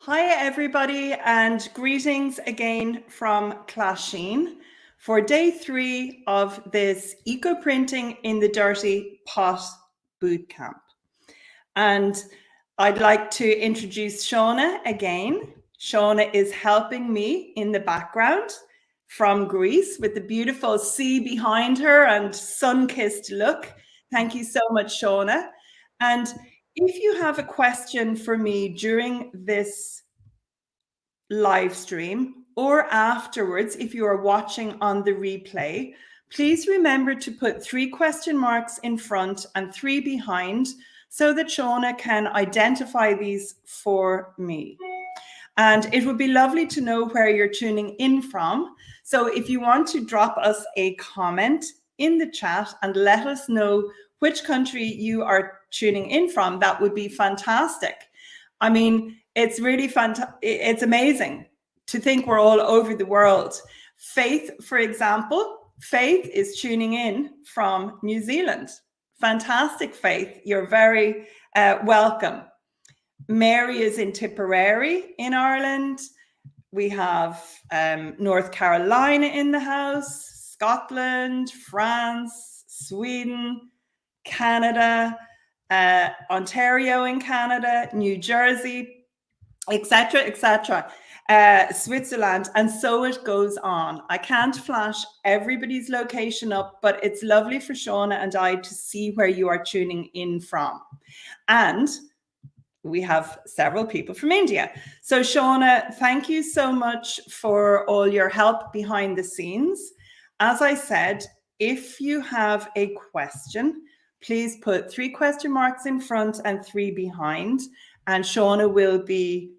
Hi everybody, and greetings again from Clashin for day 3 of this Eco Printing in the Dirty Pot Bootcamp. And I'd like to introduce Shauna again. Shauna is helping me in the background from Greece with the beautiful sea behind her and sun-kissed look. Thank you so much, Shauna. And if you have a question for me during this live stream or afterwards, if you are watching on the replay, please remember to put 3 question marks in front and 3 behind so that Shauna can identify these for me. And it would be lovely to know where you're tuning in from. So if you want to drop us a comment in the chat and let us know which country you are tuning in from, that would be fantastic. I mean, it's really fantastic. It's amazing to think we're all over the world. Faith, for example, Faith is tuning in from New Zealand. Fantastic, Faith. You're very welcome. Mary is in Tipperary in Ireland. We have North Carolina in the house, Scotland, France, Sweden, Canada, Ontario in Canada, New Jersey, etc., etc., Switzerland, and so it goes on. I can't flash everybody's location up, but it's lovely for Shauna and I to see where you are tuning in from. And we have several people from India. So Shauna, thank you so much for all your help behind the scenes. As I said, if you have a question, please put 3 question marks in front and 3 behind, and Shauna will be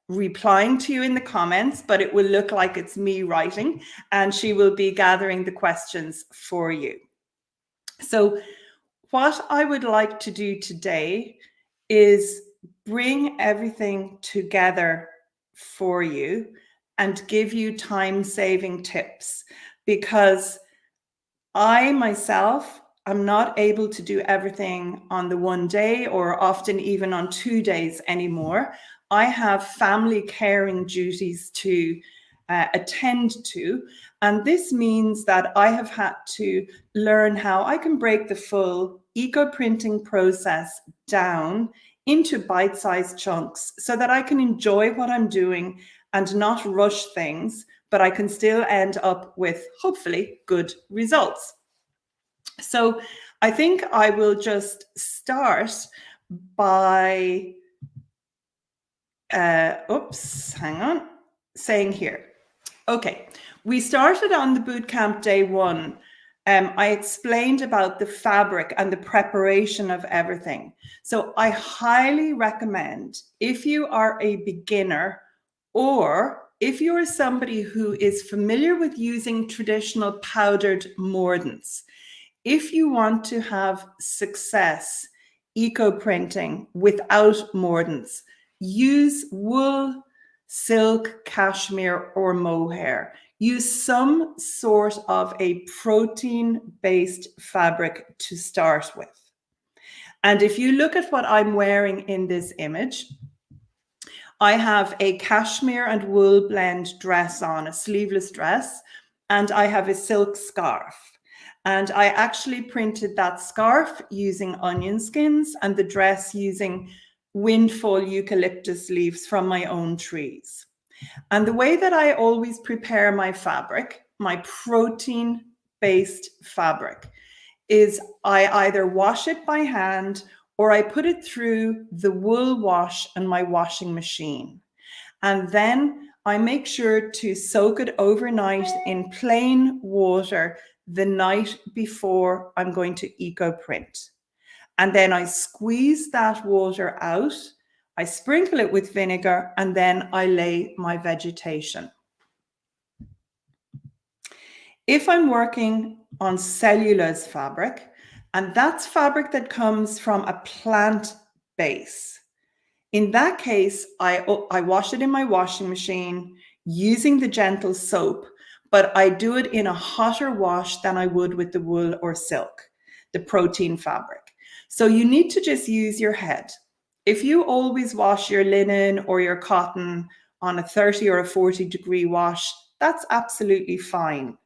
replying to you in the comments, but it will look like it's me writing, and she will be gathering the questions for you. So what I would like to do today is bring everything together for you and give you time-saving tips, because I myself am not able to do everything on the one day or often even on 2 days anymore. I have family caring duties to attend to, and this means that I have had to learn how I can break the full eco printing process down into bite-sized chunks so that I can enjoy what I'm doing and not rush things, but I can still end up with hopefully good results. So I think I will just start by, saying here. Okay, we started on the bootcamp day 1. I explained about the fabric and the preparation of everything. So I highly recommend, if you are a beginner or if you are somebody who is familiar with using traditional powdered mordants, if you want to have success eco printing without mordants, use wool, silk, cashmere, or mohair. Use some sort of a protein-based fabric to start with. And if you look at what I'm wearing in this image, I have a cashmere and wool blend dress on, a sleeveless dress, and I have a silk scarf. And I actually printed that scarf using onion skins and the dress using windfall eucalyptus leaves from my own trees. And the way that I always prepare my fabric, my protein-based fabric, is I either wash it by hand or I put it through the wool wash and my washing machine. And then I make sure to soak it overnight in plain water the night before I'm going to eco print. And then I squeeze that water out, I sprinkle it with vinegar, and then I lay my vegetation. If I'm working on cellulose fabric, and that's fabric that comes from a plant base, in that case, I wash it in my washing machine using the gentle soap, but I do it in a hotter wash than I would with the wool or silk, the protein fabric. So you need to just use your head. If you always wash your linen or your cotton on a 30 or a 40 degree wash, that's absolutely fine.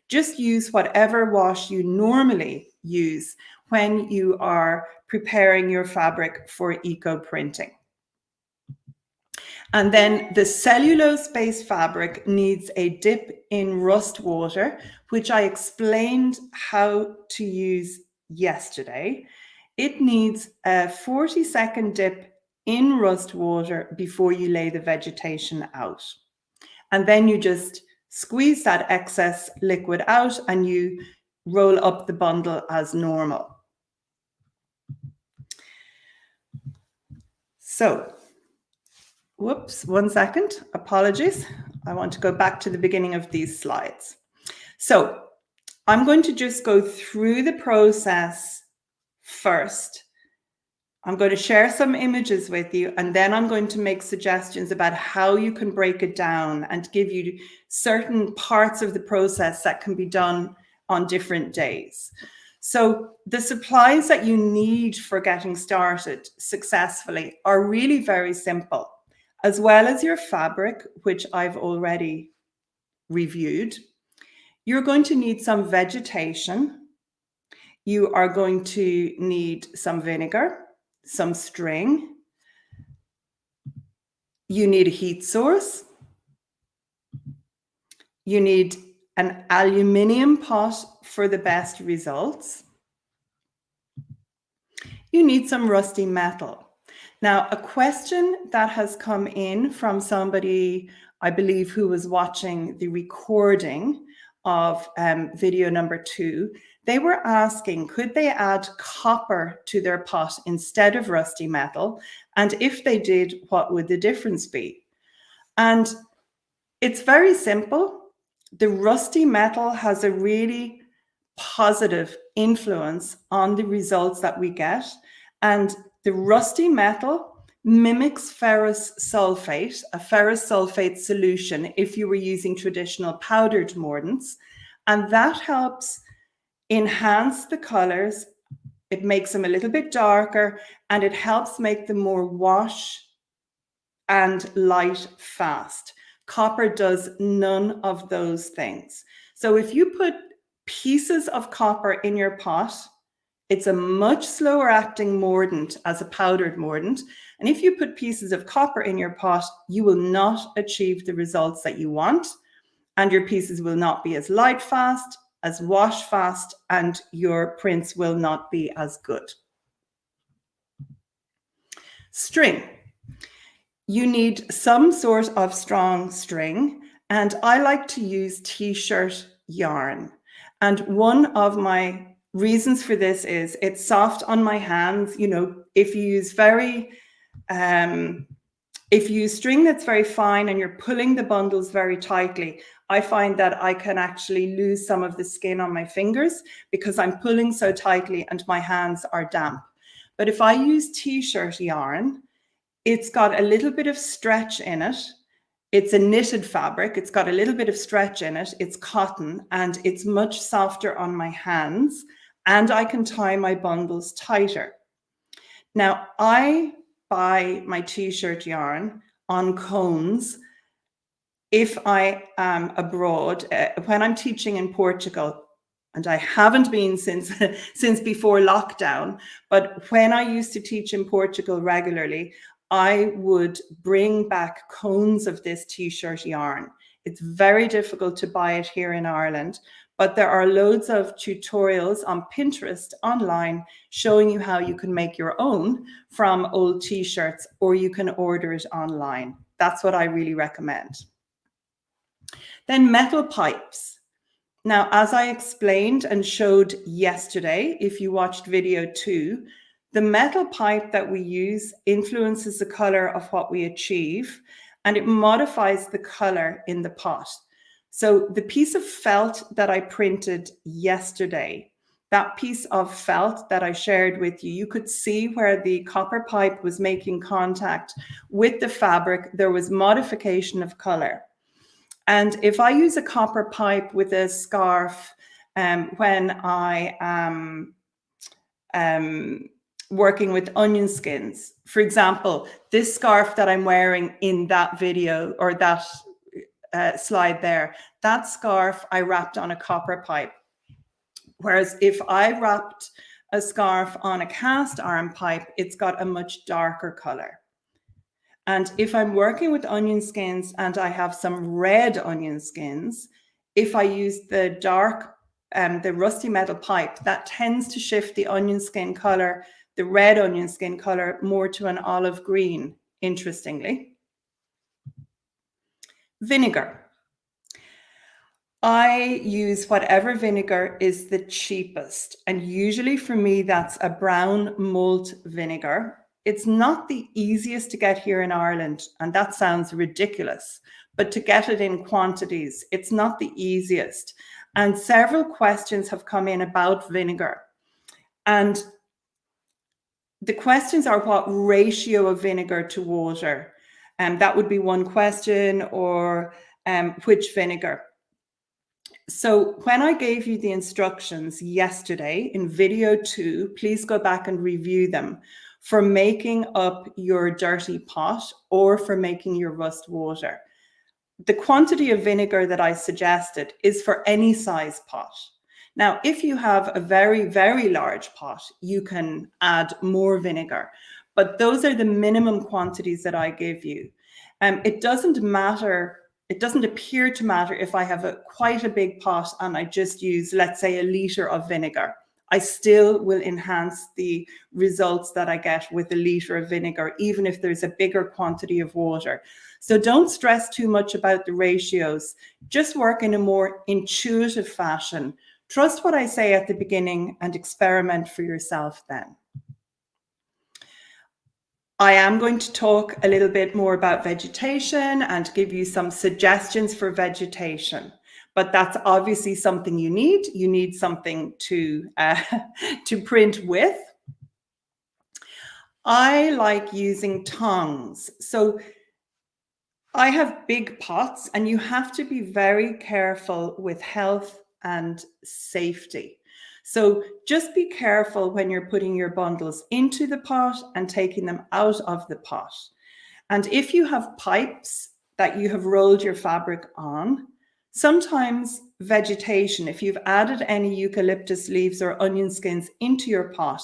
Just use whatever wash you normally use when you are preparing your fabric for eco printing. And then the cellulose-based fabric needs a dip in rust water, which I explained how to use yesterday. It needs a 40-second dip in rust water before you lay the vegetation out. And then you just squeeze that excess liquid out and you roll up the bundle as normal. So, whoops, 1 second, apologies. I want to go back to the beginning of these slides. So I'm going to just go through the process first. I'm going to share some images with you, and then I'm going to make suggestions about how you can break it down and give you certain parts of the process that can be done on different days. So the supplies that you need for getting started successfully are really very simple, as well as your fabric, which I've already reviewed. You're going to need some vegetation. You are going to need some vinegar, some string. You need a heat source. You need an aluminium pot for the best results. You need some rusty metal. Now, a question that has come in from somebody, I believe, who was watching the recording of video number 2, they were asking, could they add copper to their pot instead of rusty metal? And if they did, what would the difference be? And it's very simple. The rusty metal has a really positive influence on the results that we get. And the rusty metal mimics ferrous sulfate, a ferrous sulfate solution, if you were using traditional powdered mordants. And that helps enhance the colors. It makes them a little bit darker, and it helps make them more wash and light fast. Copper does none of those things. So if you put pieces of copper in your pot, it's a much slower acting mordant as a powdered mordant. And if you put pieces of copper in your pot, you will not achieve the results that you want. And your pieces will not be as light fast, as wash fast, and your prints will not be as good. String. You need some sort of strong string, and I like to use t-shirt yarn. And one of my reasons for this is it's soft on my hands. You know, if you use string that's very fine and you're pulling the bundles very tightly, I find that I can actually lose some of the skin on my fingers because I'm pulling so tightly and my hands are damp. But if I use t-shirt yarn, it's got a little bit of stretch in it. It's a knitted fabric. It's got a little bit of stretch in it. It's cotton and it's much softer on my hands, and I can tie my bundles tighter. Now, I buy my t-shirt yarn on cones if I am abroad. When I'm teaching in Portugal, and I haven't been since before lockdown, but when I used to teach in Portugal regularly, I would bring back cones of this t-shirt yarn. It's very difficult to buy it here in Ireland, but there are loads of tutorials on Pinterest online showing you how you can make your own from old t-shirts, or you can order it online. That's what I really recommend. Then metal pipes. Now, as I explained and showed yesterday, if you watched video 2, the metal pipe that we use influences the color of what we achieve, and it modifies the color in the pot. So the piece of felt that I printed yesterday, that piece of felt that I shared with you, you could see where the copper pipe was making contact with the fabric. There was modification of color. And if I use a copper pipe with a scarf, when I am working with onion skins. For example, this scarf that I'm wearing in that video or that slide there, that scarf I wrapped on a copper pipe. Whereas if I wrapped a scarf on a cast iron pipe, it's got a much darker color. And if I'm working with onion skins and I have some red onion skins, if I use the dark, the rusty metal pipe, that tends to shift the onion skin color, the red onion skin color, more to an olive green, interestingly. Vinegar. I use whatever vinegar is the cheapest. And usually for me, that's a brown malt vinegar. It's not the easiest to get here in Ireland, and that sounds ridiculous, but to get it in quantities, it's not the easiest. And several questions have come in about vinegar. And the questions are what ratio of vinegar to water? And that would be one question, or which vinegar. So when I gave you the instructions yesterday in video 2, please go back and review them for making up your dirty pot or for making your rust water. The quantity of vinegar that I suggested is for any size pot. Now, if you have a very, very large pot, you can add more vinegar, but those are the minimum quantities that I give you. It doesn't matter. It doesn't appear to matter if I have quite a big pot and I just use, let's say, a liter of vinegar. I still will enhance the results that I get with a liter of vinegar, even if there's a bigger quantity of water. So don't stress too much about the ratios. Just work in a more intuitive fashion. Trust what I say at the beginning and experiment for yourself then. I am going to talk a little bit more about vegetation and give you some suggestions for vegetation, but that's obviously something you need. You need something to print with. I like using tongs. So I have big pots and you have to be very careful with health and safety. So just be careful when you're putting your bundles into the pot and taking them out of the pot. And if you have pipes that you have rolled your fabric on, sometimes vegetation, if you've added any eucalyptus leaves or onion skins into your pot,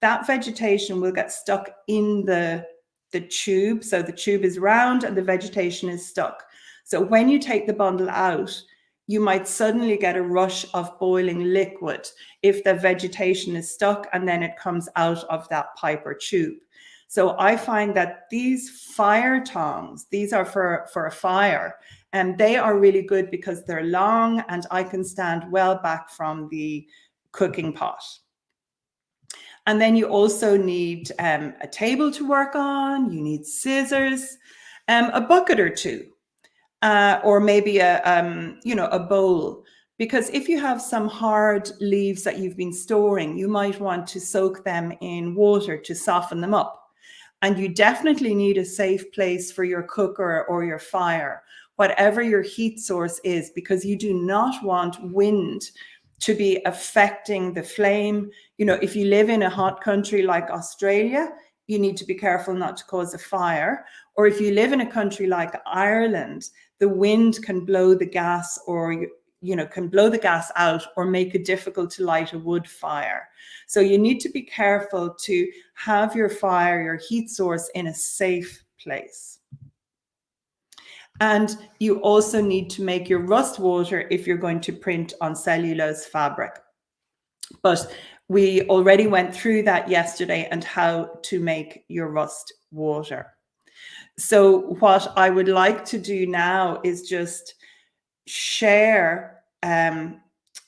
that vegetation will get stuck in the tube. So the tube is round and the vegetation is stuck. So when you take the bundle out, you might suddenly get a rush of boiling liquid if the vegetation is stuck and then it comes out of that pipe or tube. So I find that these fire tongs, these are for a fire, and they are really good because they're long and I can stand well back from the cooking pot. And then you also need a table to work on, you need scissors, a bucket or two. Or maybe a bowl, because if you have some hard leaves that you've been storing, you might want to soak them in water to soften them up. And you definitely need a safe place for your cooker or your fire, whatever your heat source is, because you do not want wind to be affecting the flame. You know, if you live in a hot country like Australia, you need to be careful not to cause a fire. Or if you live in a country like Ireland, the wind can blow the gas or, can blow the gas out or make it difficult to light a wood fire. So you need to be careful to have your fire, your heat source in a safe place. And you also need to make your rust water if you're going to print on cellulose fabric. But we already went through that yesterday and how to make your rust water. So what I would like to do now is just share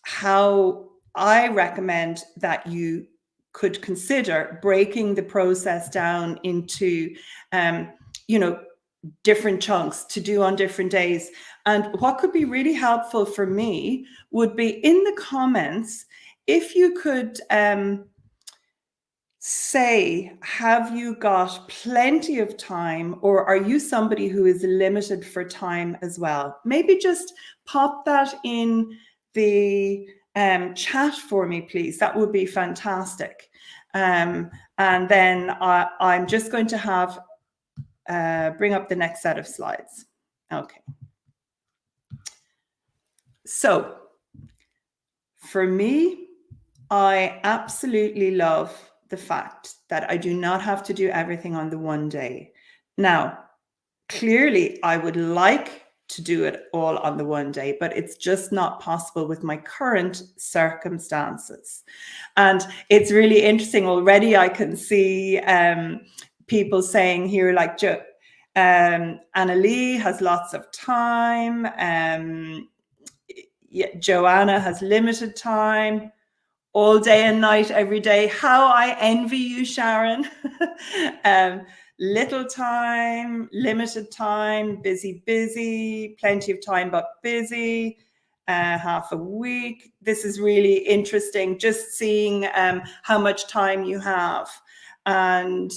how I recommend that you could consider breaking the process down into, different chunks to do on different days. And what could be really helpful for me would be in the comments, if you could say, have you got plenty of time, or are you somebody who is limited for time as well? Maybe just pop that in the chat for me, please. That would be fantastic. And And then I'm just going to have bring up the next set of slides. Okay. So for me, I absolutely love the fact that I do not have to do everything on the one day. Now, clearly, I would like to do it all on the one day, but it's just not possible with my current circumstances. And it's really interesting. Already I can see people saying here, like Anna Lee has lots of time. Joanna has limited time. All day and night, every day. How I envy you, Sharon. Little time, limited time, busy, plenty of time, but busy, half a week. This is really interesting, just seeing how much time you have. And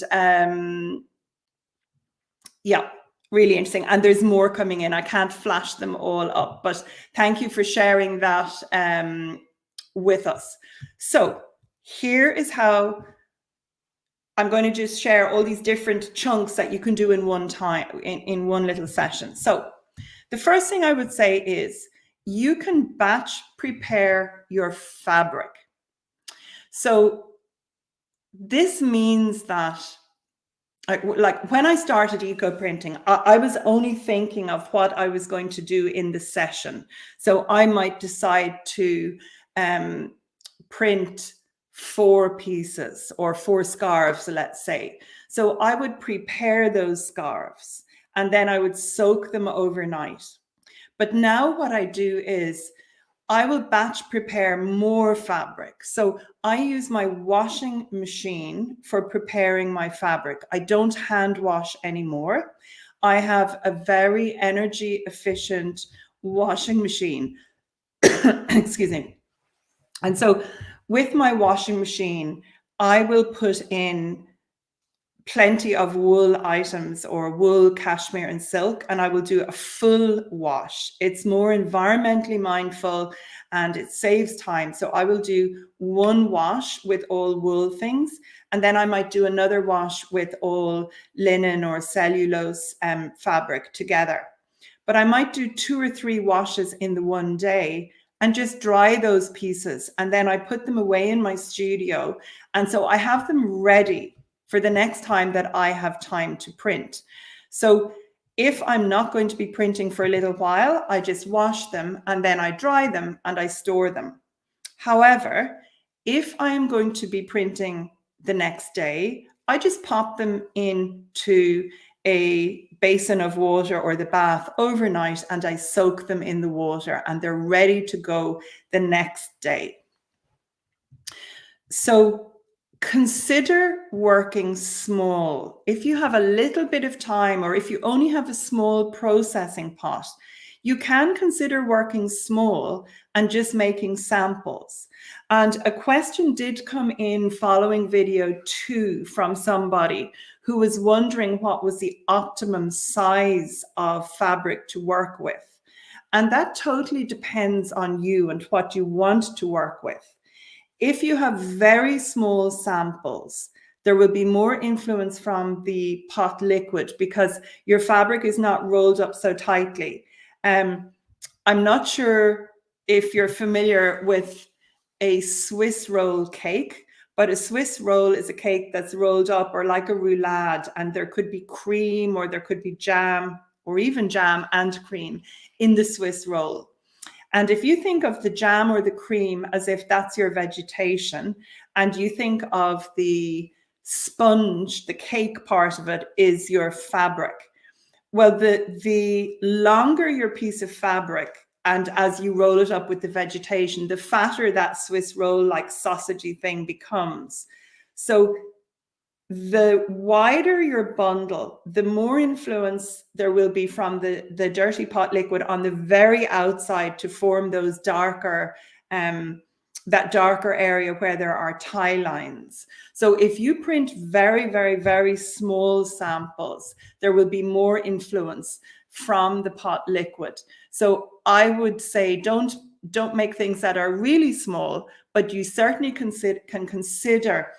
yeah, really interesting. And there's more coming in. I can't flash them all up, but thank you for sharing that with us. So here is how I'm going to just share all these different chunks that you can do in one time, in one little session. So the first thing I would say is you can batch prepare your fabric. So this means that, like when I started eco printing, I was only thinking of what I was going to do in the session. So I might decide to print 4 pieces or 4 scarves, let's say. So I would prepare those scarves and then I would soak them overnight. But now what I do is I will batch prepare more fabric. So I use my washing machine for preparing my fabric. I don't hand wash anymore. I have a very energy efficient washing machine. Excuse me. And so with my washing machine, I will put in plenty of wool items or wool, cashmere and silk, and I will do a full wash. It's more environmentally mindful and it saves time. So I will do one wash with all wool things, and then I might do another wash with all linen or cellulose fabric together. But I might do 2 or 3 washes in the one day and just dry those pieces. And then I put them away in my studio. And so I have them ready for the next time that I have time to print. So if I'm not going to be printing for a little while, I just wash them and then I dry them and I store them. However, if I am going to be printing the next day, I just pop them into a basin of water or the bath overnight and I soak them in the water and they're ready to go the next day. So consider working small. If you have a little bit of time or if you only have a small processing pot, you can consider working small and just making samples. And a question did come in following video 2 from somebody who was wondering what was the optimum size of fabric to work with. And that totally depends on you and what you want to work with. If you have very small samples, there will be more influence from the pot liquid because your fabric is not rolled up so tightly. I'm not sure if you're familiar with a Swiss roll cake, but a Swiss roll is a cake that's rolled up or like a roulade, and there could be cream or there could be jam or even jam and cream in the Swiss roll. And if you think of the jam or the cream as if that's your vegetation, and you think of the sponge, the cake part of it is your fabric. Well, the longer your piece of fabric, and as you roll it up with the vegetation, the fatter that Swiss roll like sausagey thing becomes. So the wider your bundle, the more influence there will be from the dirty pot liquid on the very outside to form those darker, that darker area where there are tie lines. So if you print very, very, very small samples, there will be more influence from the pot liquid. So I would say don't make things that are really small, but you certainly can consider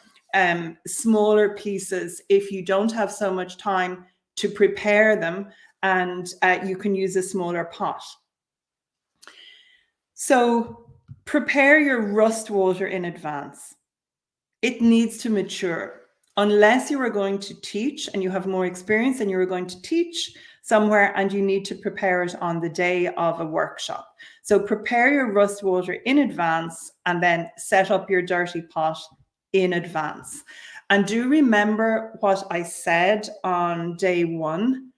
smaller pieces if you don't have so much time to prepare them, and you can use a smaller pot. So prepare your rust water in advance. It needs to mature. Unless you are going to teach and you have more experience and you are going to teach somewhere and you need to prepare it on the day of a workshop. So prepare your rust water in advance and then set up your dirty pot in advance. And do remember what I said on day one.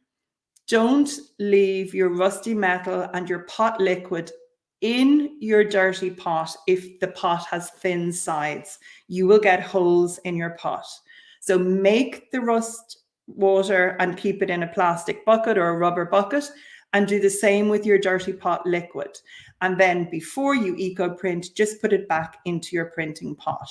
Don't leave your rusty metal and your pot liquid in your dirty pot if the pot has thin sides. You will get holes in your pot. So make the rust water and keep it in a plastic bucket or a rubber bucket, and do the same with your dirty pot liquid. And then before you eco print, just put it back into your printing pot.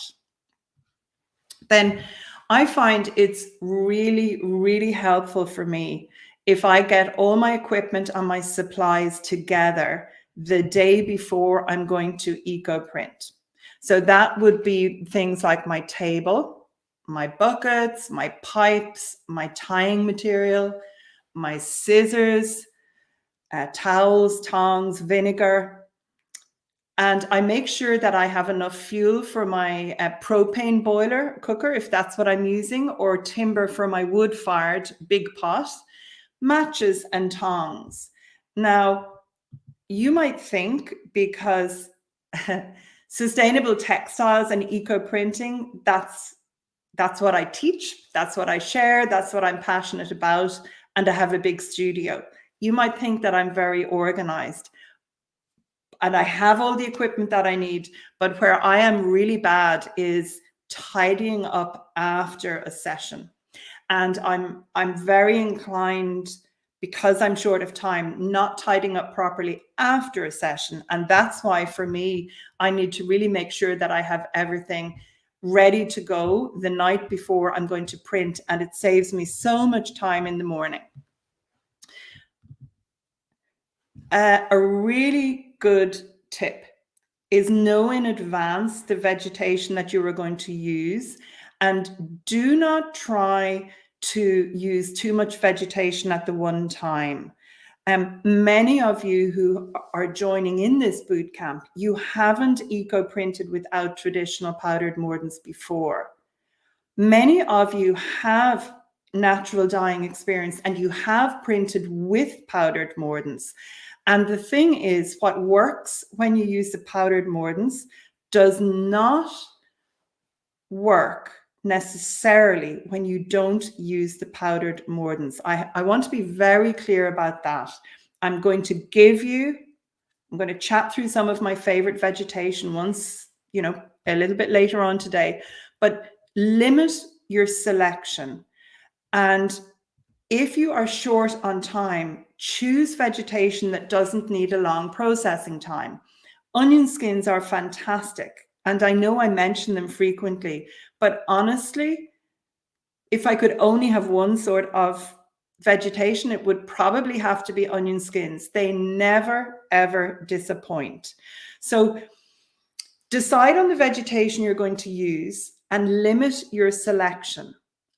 Then I find it's really, really helpful for me if I get all my equipment and my supplies together the day before I'm going to eco print. So that would be things like my table, my buckets, my pipes, my tying material, my scissors, towels, tongs, vinegar. And I make sure that I have enough fuel for my propane boiler cooker, if that's what I'm using, or timber for my wood-fired big pot, matches and tongs. Now, you might think because sustainable textiles and eco printing, that's what I teach, that's what I share, that's what I'm passionate about, and I have a big studio. You might think that I'm very organized and I have all the equipment that I need, but where I am really bad is tidying up after a session. And I'm very inclined, because I'm short of time, not tidying up properly after a session. And that's why for me, I need to really make sure that I have everything ready to go the night before I'm going to print, and it saves me so much time in the morning. A really good tip is know in advance the vegetation that you are going to use, and do not try to use too much vegetation at the one time. Many of you who are joining in this boot camp, you haven't eco printed without traditional powdered mordants before. Many of you have natural dyeing experience and you have printed with powdered mordants. And the thing is, what works when you use the powdered mordants does not work necessarily when you don't use the powdered mordants. I want to be very clear about that. I'm going to chat through some of my favorite vegetation ones, a little bit later on today, but limit your selection. And if you are short on time, choose vegetation that doesn't need a long processing time. Onion skins are fantastic. And I know I mention them frequently, but honestly, if I could only have one sort of vegetation, it would probably have to be onion skins. They never, ever disappoint. So decide on the vegetation you're going to use and limit your selection.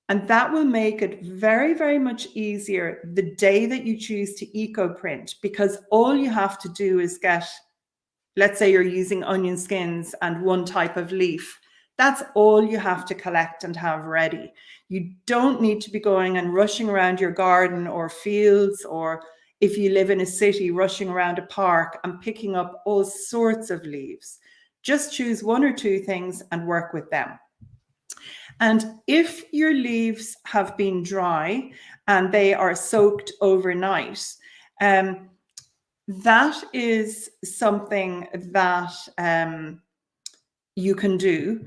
And that will make it very, very much easier the day that you choose to eco print, because all you have to do is get, let's say you're using onion skins and one type of leaf. That's all you have to collect and have ready. You don't need to be going and rushing around your garden or fields, or if you live in a city, rushing around a park and picking up all sorts of leaves. Just choose one or two things and work with them. And if your leaves have been dry and they are soaked overnight, that is something that you can do.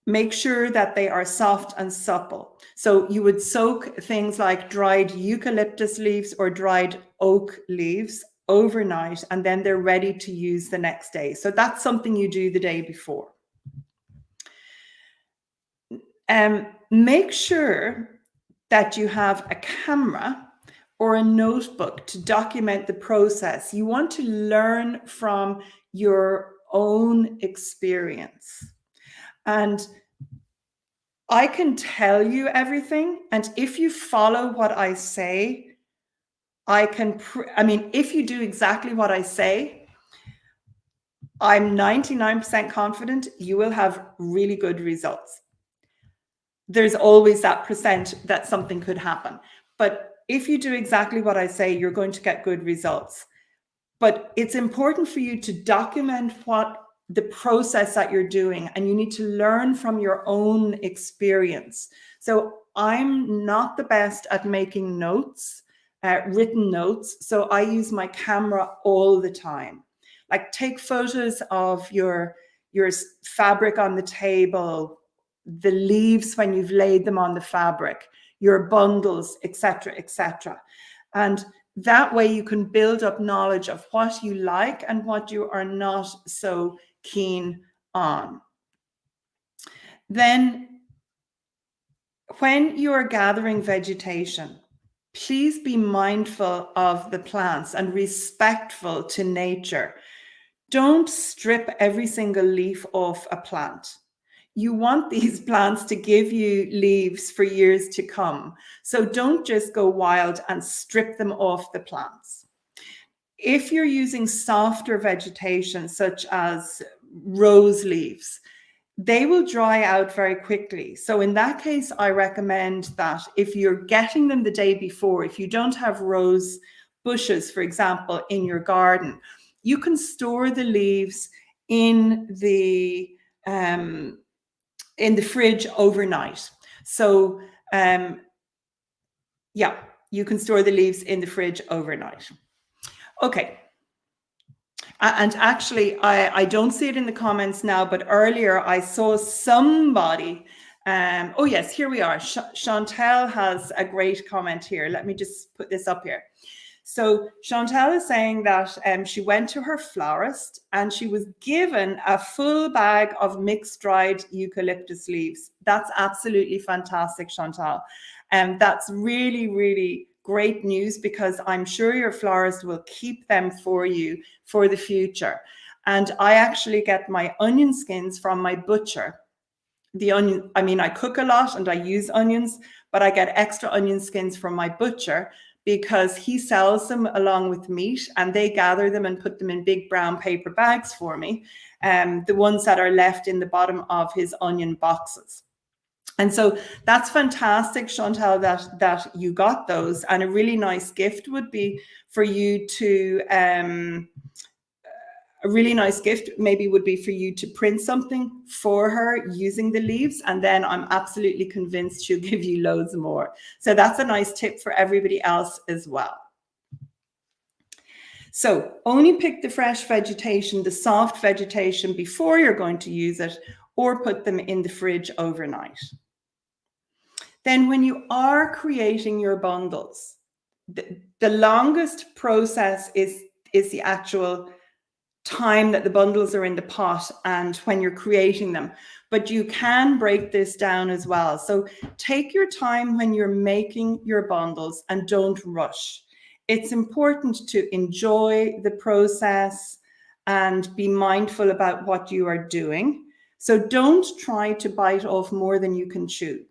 Make sure that they are soft and supple. So you would soak things like dried eucalyptus leaves or dried oak leaves overnight, and then they're ready to use the next day. So that's something you do the day before. Make sure that you have a camera or a notebook to document the process. You want to learn from your own experience. And I can tell you everything, and if you follow what I say, if you do exactly what I say, I'm 99% confident you will have really good results. There's always that percent that something could happen. But if you do exactly what I say, you're going to get good results. But it's important for you to document what the process that you're doing, and you need to learn from your own experience. So I'm not the best at making notes, written notes. So I use my camera all the time. Like, take photos of your fabric on the table, the leaves when you've laid them on the fabric, your bundles, etc., etc. And that way you can build up knowledge of what you like and what you are not so keen on. Then, when you are gathering vegetation, please be mindful of the plants and respectful to nature. Don't strip every single leaf off a plant. You want these plants to give you leaves for years to come. So don't just go wild and strip them off the plants. If you're using softer vegetation, such as rose leaves, they will dry out very quickly. So in that case, I recommend that if you're getting them the day before, if you don't have rose bushes, for example, in your garden, you can store the leaves in the fridge overnight. So yeah, you can store the leaves in the fridge overnight. Okay. And actually, I don't see it in the comments now, but earlier I saw somebody. Oh yes, here we are. Chantel has a great comment here. Let me just put this up here. So Chantel is saying that she went to her florist and she was given a full bag of mixed dried eucalyptus leaves. That's absolutely fantastic, Chantal. And that's really, really great news, because I'm sure your florist will keep them for you for the future. And I actually get my onion skins from my butcher. I cook a lot and I use onions, but I get extra onion skins from my butcher because he sells them along with meat, and they gather them and put them in big brown paper bags for me, the ones that are left in the bottom of his onion boxes. And so that's fantastic, Chantal, that you got those. And a really nice gift would be for you to, print something for her using the leaves. And then I'm absolutely convinced she'll give you loads more. So that's a nice tip for everybody else as well. So only pick the fresh vegetation, the soft vegetation, before you're going to use it, or put them in the fridge overnight. Then when you are creating your bundles, the longest process is the actual time that the bundles are in the pot and when you're creating them. But you can break this down as well. So take your time when you're making your bundles and don't rush. It's important to enjoy the process and be mindful about what you are doing. So don't try to bite off more than you can chew.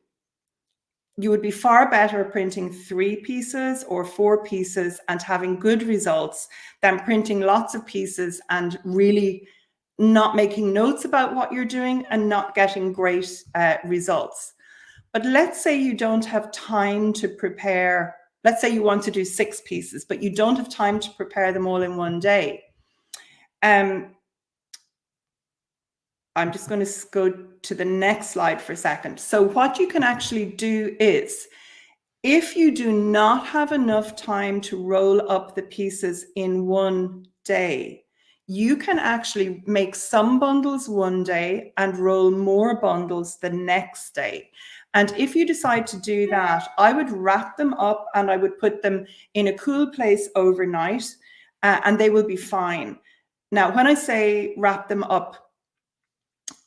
You would be far better printing 3 pieces or 4 pieces and having good results than printing lots of pieces and really not making notes about what you're doing and not getting great results. But let's say you don't have time to prepare. Let's say you want to do 6 pieces, but you don't have time to prepare them all in one day. I'm just going to go to the next slide for a second. So what you can actually do is, if you do not have enough time to roll up the pieces in one day, you can actually make some bundles one day and roll more bundles the next day. And if you decide to do that, I would wrap them up and I would put them in a cool place overnight, and they will be fine. Now, when I say wrap them up,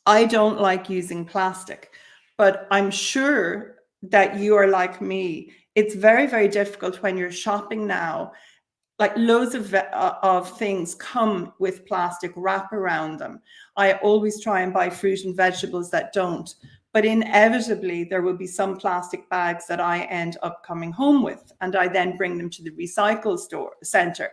I don't like using plastic, but I'm sure that you are like me. It's very, very difficult when you're shopping now. Like, loads of things come with plastic wrap around them. I always try and buy fruit and vegetables that don't. but inevitably there will be some plastic bags that I end up coming home with, and I then bring them to the recycle center.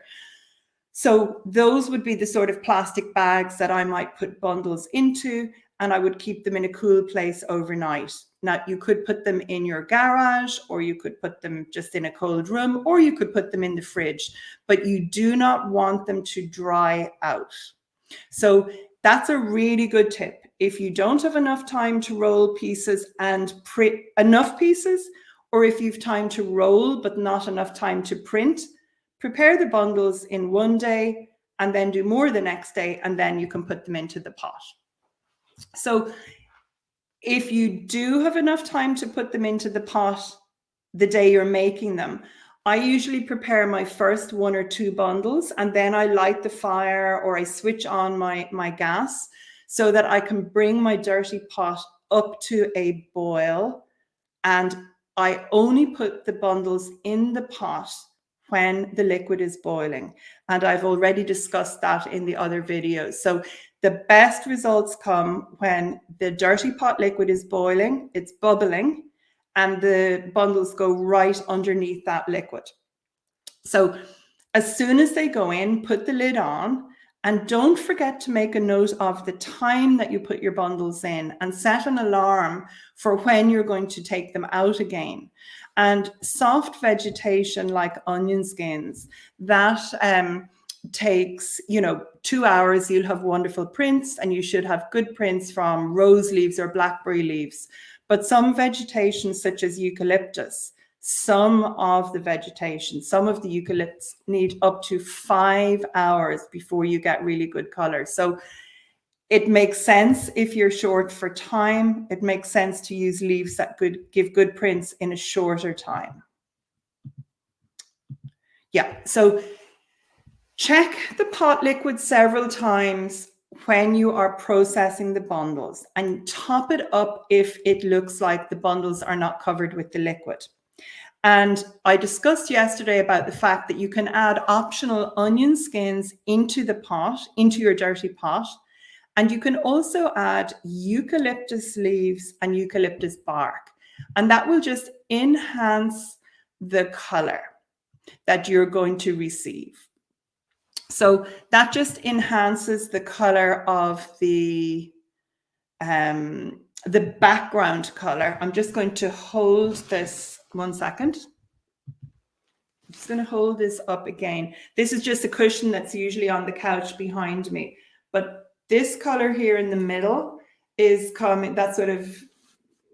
So those would be the sort of plastic bags that I might put bundles into, and I would keep them in a cool place overnight. Now, you could put them in your garage, or you could put them just in a cold room, or you could put them in the fridge, but you do not want them to dry out. So that's a really good tip. If you don't have enough time to roll pieces and print enough pieces, or if you've time to roll but not enough time to print, prepare the bundles in one day and then do more the next day, and then you can put them into the pot. So if you do have enough time to put them into the pot the day you're making them, I usually prepare my first 1 or 2 bundles, and then I light the fire or I switch on my gas so that I can bring my dirty pot up to a boil, and I only put the bundles in the pot when the liquid is boiling. And I've already discussed that in the other videos. So the best results come when the dirty pot liquid is boiling, it's bubbling, and the bundles go right underneath that liquid. So as soon as they go in, put the lid on, and don't forget to make a note of the time that you put your bundles in, and set an alarm for when you're going to take them out again. And soft vegetation like onion skins, that takes 2 hours. You'll have wonderful prints, and you should have good prints from rose leaves or blackberry leaves. But some vegetation such as eucalyptus, some of the eucalypts need up to 5 hours before you get really good color. So it makes sense if you're short for time. It makes sense to use leaves that give good prints in a shorter time. Yeah, so check the pot liquid several times when you are processing the bundles, and top it up if it looks like the bundles are not covered with the liquid. And I discussed yesterday about the fact that you can add optional onion skins into the pot, into your dirty pot. And you can also add eucalyptus leaves and eucalyptus bark. And that will just enhance the color that you're going to receive. So that just enhances the color of the background color. I'm just going to hold this 1 second. I'm just going to hold this up again. This is just a cushion that's usually on the couch behind me. But this color here in the middle is coming, that sort of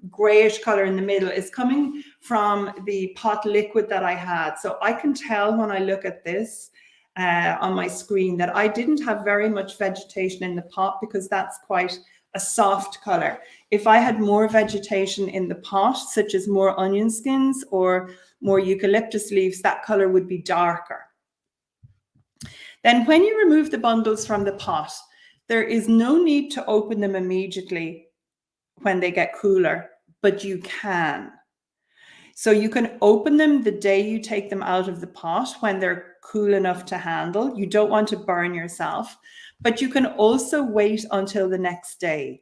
grayish color in the middle is coming from the pot liquid that I had. So I can tell when I look at this on my screen that I didn't have very much vegetation in the pot, because that's quite a soft color. If I had more vegetation in the pot, such as more onion skins or more eucalyptus leaves, that color would be darker. Then when you remove the bundles from the pot, there is no need to open them immediately when they get cooler, but you can. So you can open them the day you take them out of the pot when they're cool enough to handle. You don't want to burn yourself, but you can also wait until the next day.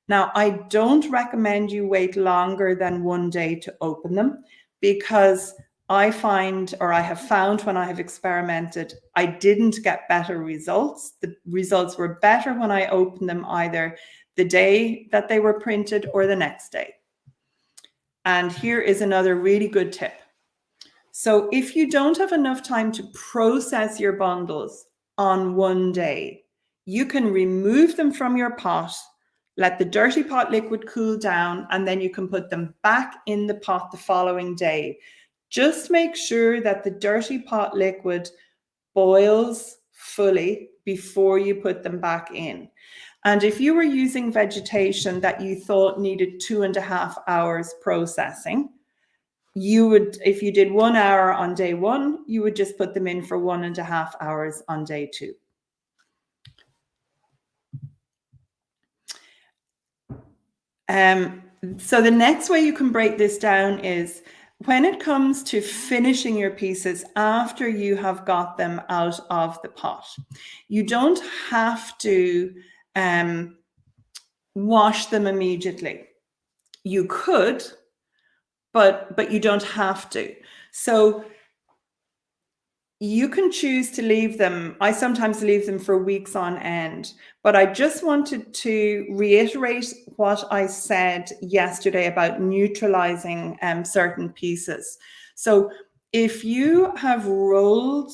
Now, I don't recommend you wait longer than 1 day to open them, because I have found when I have experimented, I didn't get better results. The results were better when I opened them either the day that they were printed or the next day. And here is another really good tip. So if you don't have enough time to process your bundles on 1 day, you can remove them from your pot, let the dirty pot liquid cool down, and then you can put them back in the pot the following day. Just make sure that the dirty pot liquid boils fully before you put them back in. And if you were using vegetation that you thought needed 2.5 hours processing, you would, if you did 1 hour on day 1, you would just put them in for 1.5 hours on day 2. So the next way you can break this down is when it comes to finishing your pieces after you have got them out of the pot. You don't have to wash them immediately. you could, but you don't have to. So you can choose to leave them. I sometimes leave them for weeks on end, but I just wanted to reiterate what I said yesterday about neutralizing certain pieces. So if you have rolled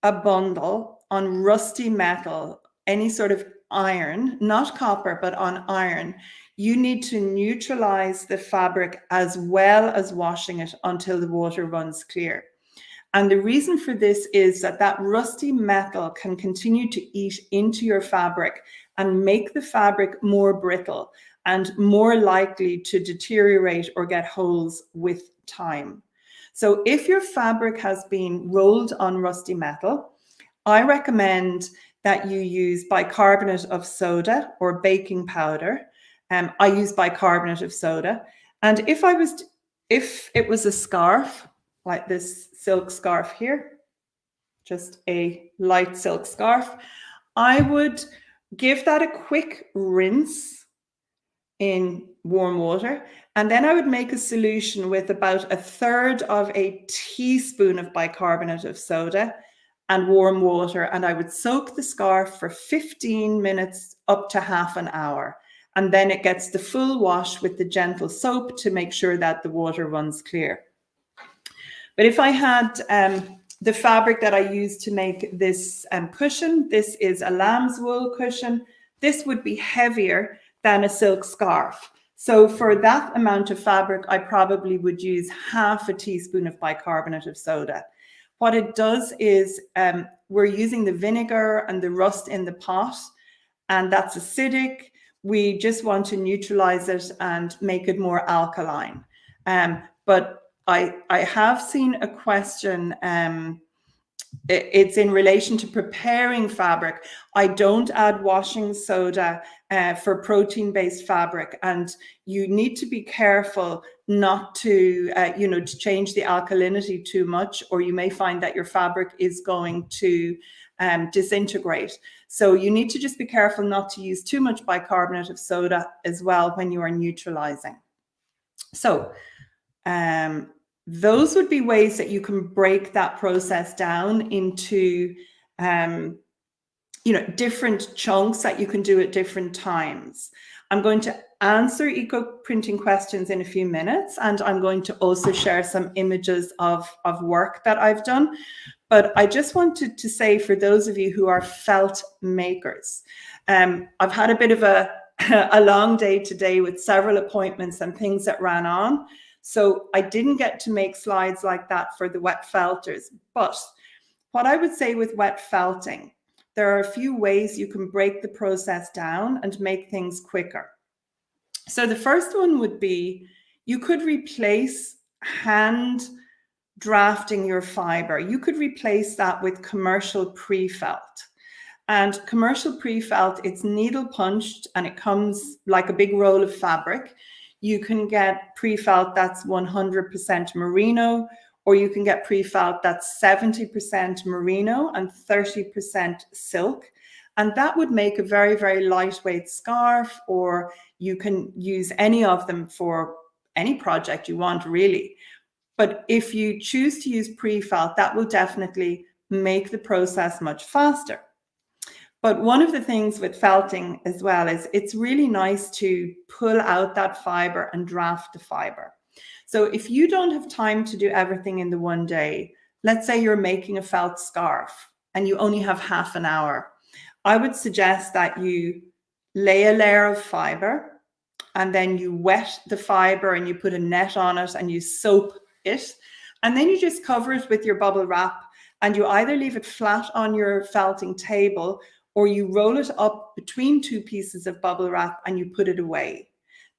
a bundle on rusty metal, any sort of iron, not copper, but on iron, you need to neutralize the fabric as well as washing it until the water runs clear. And the reason for this is that that rusty metal can continue to eat into your fabric and make the fabric more brittle and more likely to deteriorate or get holes with time. So if your fabric has been rolled on rusty metal, I recommend that you use bicarbonate of soda or baking powder. I use bicarbonate of soda. And if it was a scarf, like this silk scarf here, just a light silk scarf, I would give that a quick rinse in warm water, and then I would make a solution with about 1/3 of a teaspoon of bicarbonate of soda and warm water, and I would soak the scarf for 15 minutes up to half an hour, and then it gets the full wash with the gentle soap to make sure that the water runs clear. But if I had the fabric that I used to make this cushion, this is a lamb's wool cushion, this would be heavier than a silk scarf. So for that amount of fabric, I probably would use 1/2 teaspoon of bicarbonate of soda. What it does is we're using the vinegar and the rust in the pot, and that's acidic. We just want to neutralize it and make it more alkaline. But I have seen a question, it's in relation to preparing fabric. I don't add washing soda for protein-based fabric, and you need to be careful not to, to change the alkalinity too much, or you may find that your fabric is going to disintegrate. So you need to just be careful not to use too much bicarbonate of soda as well when you are neutralizing. So those would be ways that you can break that process down into, different chunks that you can do at different times. I'm going to answer eco-printing questions in a few minutes, and I'm going to also share some images of work that I've done. But I just wanted to say, for those of you who are felt makers, I've had a bit of a long day today with several appointments and things that ran on. So I didn't get to make slides like that for the wet felters. But what I would say with wet felting, there are a few ways you can break the process down and make things quicker. So the first one would be, you could replace hand drafting your fiber. You could replace that with commercial pre-felt. And commercial pre-felt, it's needle punched and it comes like a big roll of fabric. You can get pre-felt that's 100% merino, or you can get pre-felt that's 70% merino and 30% silk. And that would make a very, very lightweight scarf, or you can use any of them for any project you want, really. But if you choose to use pre-felt, that will definitely make the process much faster. But one of the things with felting as well is it's really nice to pull out that fiber and draft the fiber. So if you don't have time to do everything in the one day, let's say you're making a felt scarf and you only have half an hour, I would suggest that you lay a layer of fiber and then you wet the fiber and you put a net on it and you soap it. And then you just cover it with your bubble wrap, and you either leave it flat on your felting table, or you roll it up between two pieces of bubble wrap and you put it away.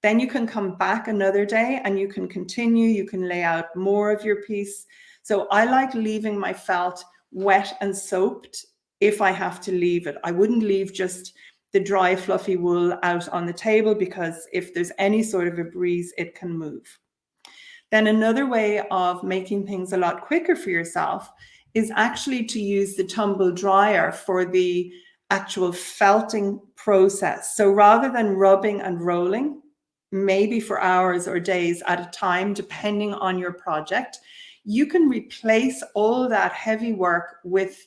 Then you can come back another day and you can continue, you can lay out more of your piece. So I like leaving my felt wet and soaped if I have to leave it. I wouldn't leave just the dry fluffy wool out on the table, because if there's any sort of a breeze, it can move. Then another way of making things a lot quicker for yourself is actually to use the tumble dryer for the actual felting process. So rather than rubbing and rolling, maybe for hours or days at a time, depending on your project, you can replace all that heavy work with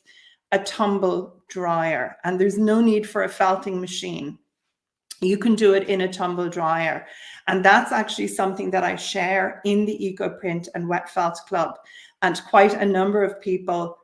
a tumble dryer, and there's no need for a felting machine. You can do it in a tumble dryer. And that's actually something that I share in the EcoPrint and Wet Felt Club. And quite a number of people,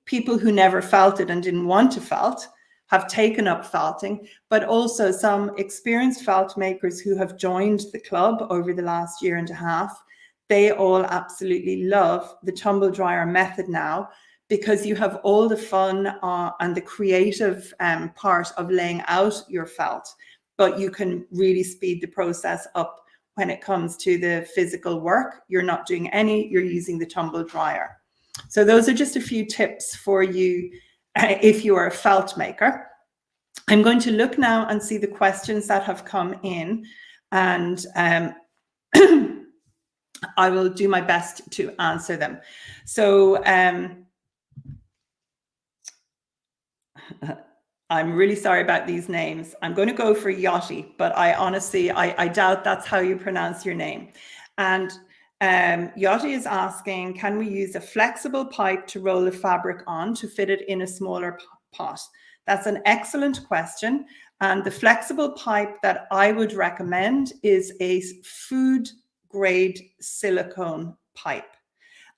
people who never felted and didn't want to felt, have taken up felting, but also some experienced felt makers who have joined the club over the last year and a half. They all absolutely love the tumble dryer method now, because you have all the fun and the creative part of laying out your felt, but you can really speed the process up when it comes to the physical work. You're not doing any, you're using the tumble dryer. So those are just a few tips for you if you are a felt maker. I'm going to look now and see the questions that have come in, and I will do my best to answer them. So I'm really sorry about these names. I'm going to go for Yachty, but I honestly, I doubt that's how you pronounce your name. And Yachty is asking, can we use a flexible pipe to roll the fabric on to fit it in a smaller pot? That's an excellent question. And the flexible pipe that I would recommend is a food grade silicone pipe.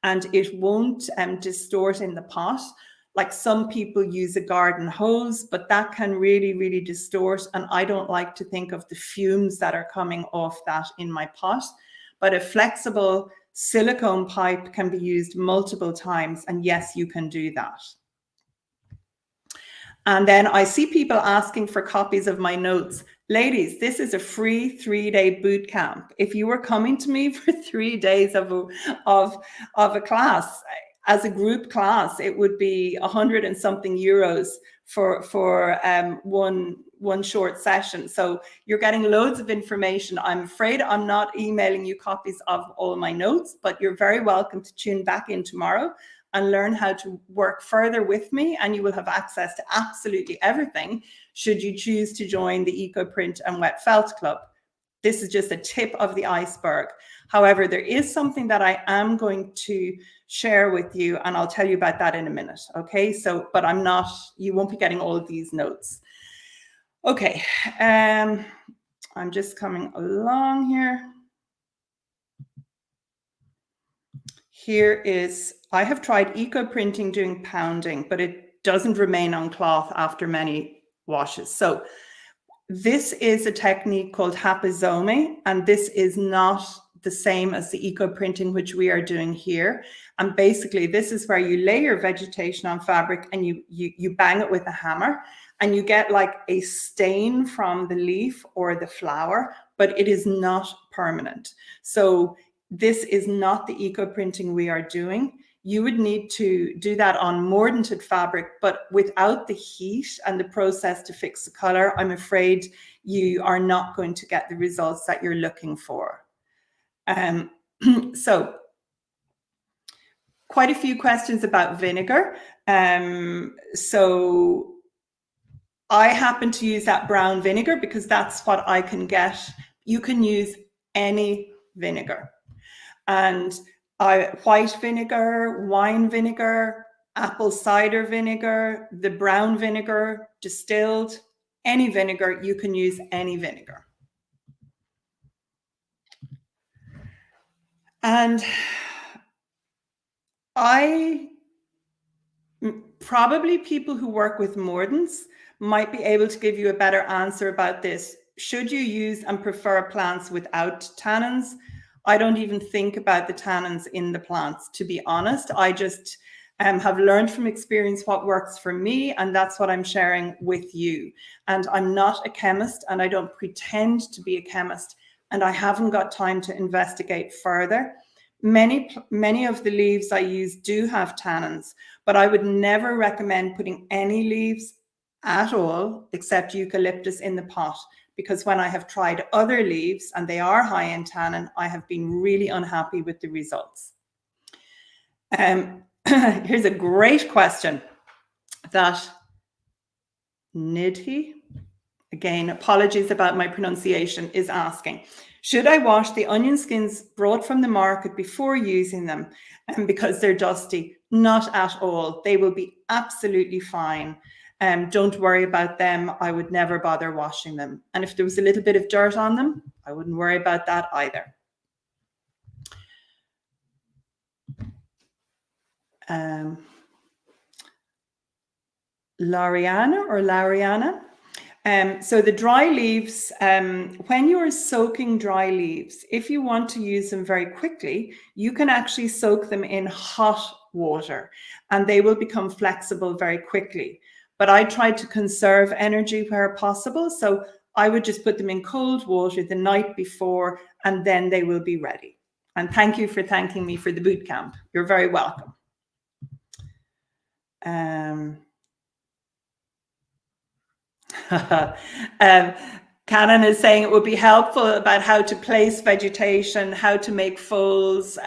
And it won't distort in the pot. Like some people use a garden hose, but that can really, really distort. And I don't like to think of the fumes that are coming off that in my pot. But a flexible silicone pipe can be used multiple times. And yes, you can do that. And then I see people asking for copies of my notes. Ladies, this is a free 3-day boot camp. If you were coming to me for 3 days of a class, as a group class, it would be 100 and something euros for one short session. So you're getting loads of information. I'm afraid I'm not emailing you copies of all my notes, but you're very welcome to tune back in tomorrow and learn how to work further with me, and you will have access to absolutely everything should you choose to join the EcoPrint and Wet Felt Club. This is just a tip of the iceberg. However, there is something that I am going to share with you, and I'll tell you about that in a minute. Okay, so, but you won't be getting all of these notes. Okay, I'm just coming along here. Here is, I have tried eco printing doing pounding, but it doesn't remain on cloth after many washes. So this is a technique called hapizome, and this is not the same as the eco printing which we are doing here. And basically this is where you lay your vegetation on fabric and you bang it with a hammer, and you get like a stain from the leaf or the flower, but it is not permanent. So this is not the eco printing we are doing. You would need to do that on mordanted fabric, but without the heat and the process to fix the color, I'm afraid you are not going to get the results that you're looking for. So quite a few questions about vinegar. So I happen to use that brown vinegar because that's what I can get. You can use any vinegar. And white vinegar, wine vinegar, apple cider vinegar, the brown vinegar, distilled, any vinegar, you can use any vinegar. And probably people who work with mordants might be able to give you a better answer about this. Should you use and prefer plants without tannins? I don't even think about the tannins in the plants, to be honest. I just have learned from experience what works for me, and that's what I'm sharing with you. And I'm not a chemist, and I don't pretend to be a chemist, and I haven't got time to investigate further. Many of the leaves I use do have tannins, but I would never recommend putting any leaves at all except eucalyptus in the pot, because when I have tried other leaves and they are high in tannin, I have been really unhappy with the results. Here's a great question that Nidhi again, apologies about my pronunciation, is asking, should I wash the onion skins brought from the market before using them? And because they're dusty? Not at all. They will be absolutely fine. Don't worry about them. I would never bother washing them. And if there was a little bit of dirt on them, I wouldn't worry about that either. Lariana. So the dry leaves, when you're soaking dry leaves, if you want to use them very quickly, you can actually soak them in hot water and they will become flexible very quickly. But I try to conserve energy where possible. So I would just put them in cold water the night before and then they will be ready. And thank you for thanking me for the boot camp. You're very welcome. Canon is saying it would be helpful about how to place vegetation, how to make folds.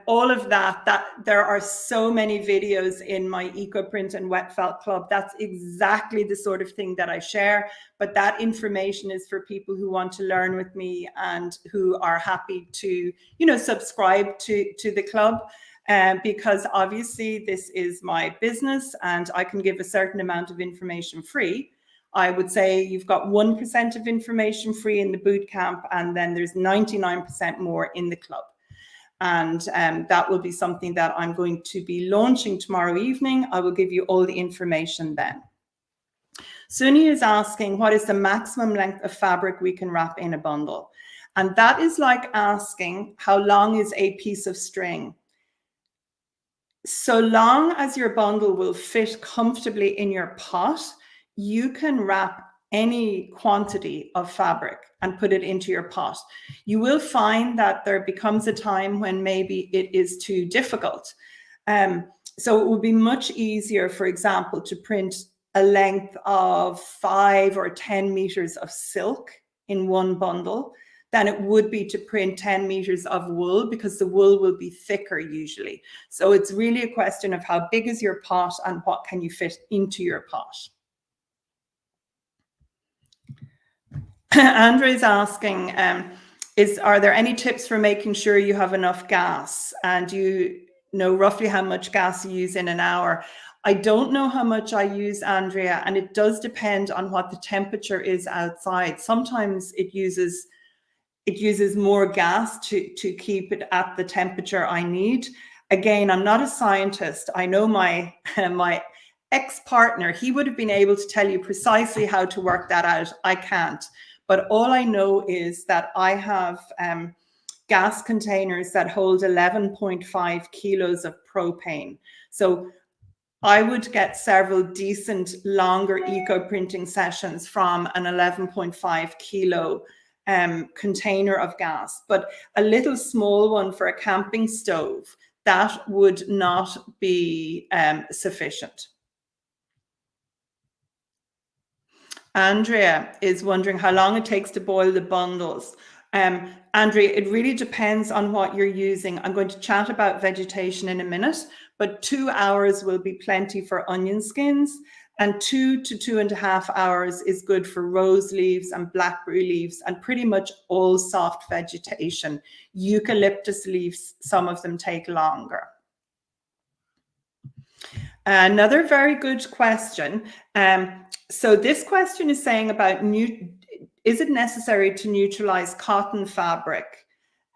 All of that there are so many videos in my EcoPrint and Wet Felt Club. That's exactly the sort of thing that I share, but that information is for people who want to learn with me and who are happy to, subscribe to the club. Because obviously this is my business and I can give a certain amount of information free. I would say you've got 1% of information free in the boot camp, and then there's 99% more in the club. And that will be something that I'm going to be launching tomorrow evening. I will give you all the information then. Suni is asking, what is the maximum length of fabric we can wrap in a bundle? And that is like asking, how long is a piece of string? So long as your bundle will fit comfortably in your pot, you can wrap any quantity of fabric and put it into your pot. You will find that there becomes a time when maybe it is too difficult. So it would be much easier, for example, to print a length of 5 or 10 meters of silk in one bundle than it would be to print 10 meters of wool, because the wool will be thicker usually. So it's really a question of how big is your pot and what can you fit into your pot. Andre is asking, are there any tips for making sure you have enough gas and you know roughly how much gas you use in an hour? I don't know how much I use, Andrea, and it does depend on what the temperature is outside. Sometimes it uses more gas to keep it at the temperature I need. Again, I'm not a scientist. I know my ex-partner, he would have been able to tell you precisely how to work that out. I can't. But all I know is that I have gas containers that hold 11.5 kilos of propane. So I would get several decent longer eco printing sessions from an 11.5 kilo container of gas, but a little small one for a camping stove, that would not be sufficient. Andrea is wondering how long it takes to boil the bundles. Andrea, it really depends on what you're using. I'm going to chat about vegetation in a minute, but 2 hours will be plenty for onion skins, and 2 to 2.5 hours is good for rose leaves and blackberry leaves and pretty much all soft vegetation. Eucalyptus leaves, some of them take longer. Another very good question. So this question is saying about, is it necessary to neutralize cotton fabric?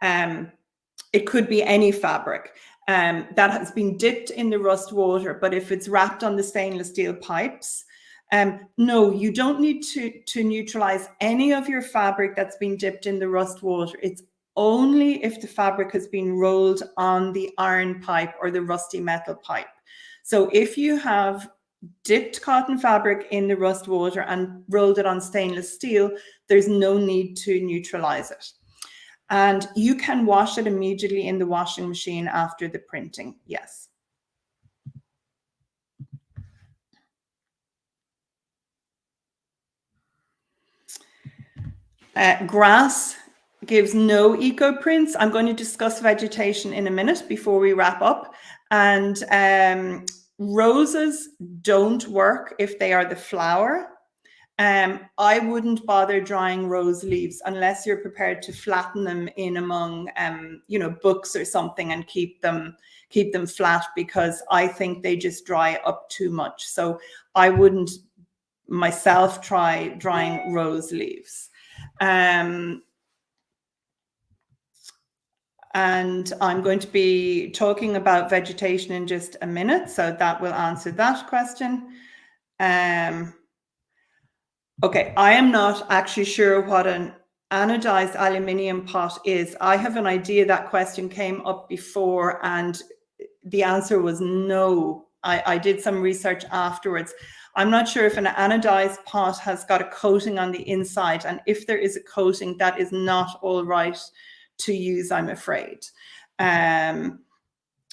It could be any fabric that has been dipped in the rust water, but if it's wrapped on the stainless steel pipes, no, you don't need to neutralize any of your fabric that's been dipped in the rust water. It's only if the fabric has been rolled on the iron pipe or the rusty metal pipe. So if you have dipped cotton fabric in the rust water and rolled it on stainless steel, there's no need to neutralize it. And you can wash it immediately in the washing machine after the printing, yes. Grass gives no eco prints. I'm going to discuss vegetation in a minute before we wrap up. And roses don't work if they are the flower. I wouldn't bother drying rose leaves unless you're prepared to flatten them in among, books or something and keep them flat, because I think they just dry up too much. So I wouldn't myself try drying rose leaves. And I'm going to be talking about vegetation in just a minute, so that will answer that question. Okay, I am not actually sure what an anodized aluminium pot is. I have an idea that question came up before and the answer was no. I did some research afterwards. I'm not sure if an anodized pot has got a coating on the inside, and if there is a coating, that is not all right to use, I'm afraid.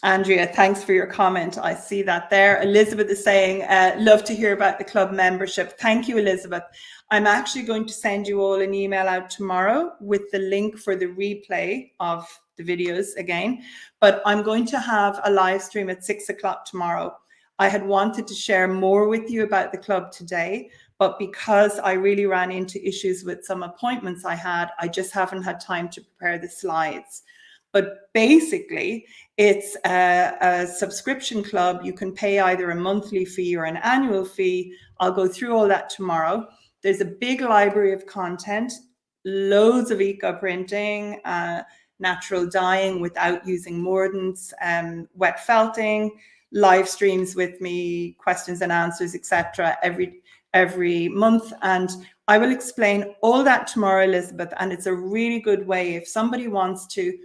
Andrea, thanks for your comment. I see that there. Elizabeth is saying, love to hear about the club membership. Thank you, Elizabeth. I'm actually going to send you all an email out tomorrow with the link for the replay of the videos again, but I'm going to have a live stream at 6 o'clock tomorrow. I had wanted to share more with you about the club today, but because I really ran into issues with some appointments I had, I just haven't had time to prepare the slides. But basically, it's a subscription club. You can pay either a monthly fee or an annual fee. I'll go through all that tomorrow. There's a big library of content, loads of eco printing, natural dyeing without using mordants, wet felting, live streams with me, questions and answers, etc. every month. And I will explain all that tomorrow, Elizabeth. And it's a really good way if somebody wants to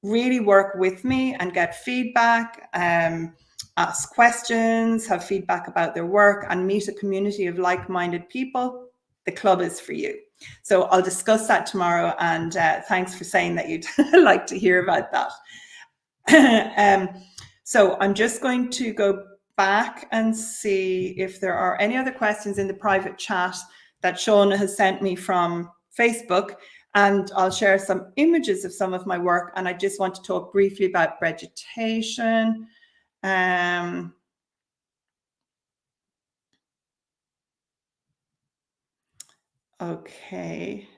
really work with me and get feedback, ask questions, have feedback about their work, and meet a community of like-minded people. The club is for you. So I'll discuss that tomorrow, and thanks for saying that you'd like to hear about that. So I'm just going to go back and see if there are any other questions in the private chat that Shauna has sent me from Facebook. And I'll share some images of some of my work. And I just want to talk briefly about vegetation. Okay.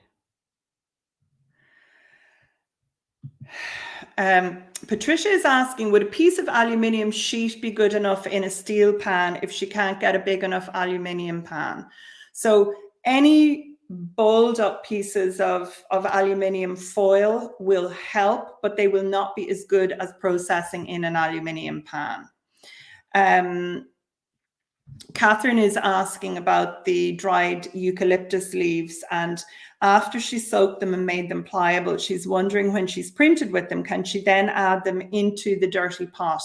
Patricia is asking, would a piece of aluminium sheet be good enough in a steel pan if she can't get a big enough aluminium pan? So any balled up pieces of aluminium foil will help, but they will not be as good as processing in an aluminium pan. Catherine is asking about the dried eucalyptus leaves, and after she soaked them and made them pliable, she's wondering when she's printed with them, can she then add them into the dirty pot?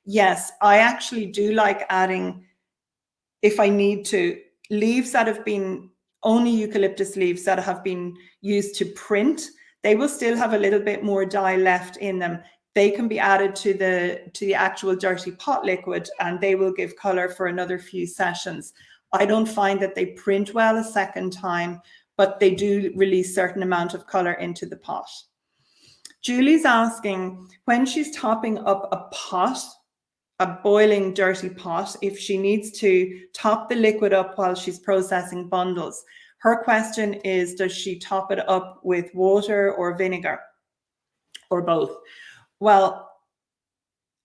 Yes, I actually do like adding, if I need to, leaves that have been, only eucalyptus leaves that have been used to print. They will still have a little bit more dye left in them. They can be added to the actual dirty pot liquid, and they will give color for another few sessions. I don't find that they print well a second time, but they do release certain amount of color into the pot. Julie's asking, when she's topping up a pot, a boiling dirty pot, if she needs to top the liquid up while she's processing bundles. Her question is, does she top it up with water or vinegar or both? Well,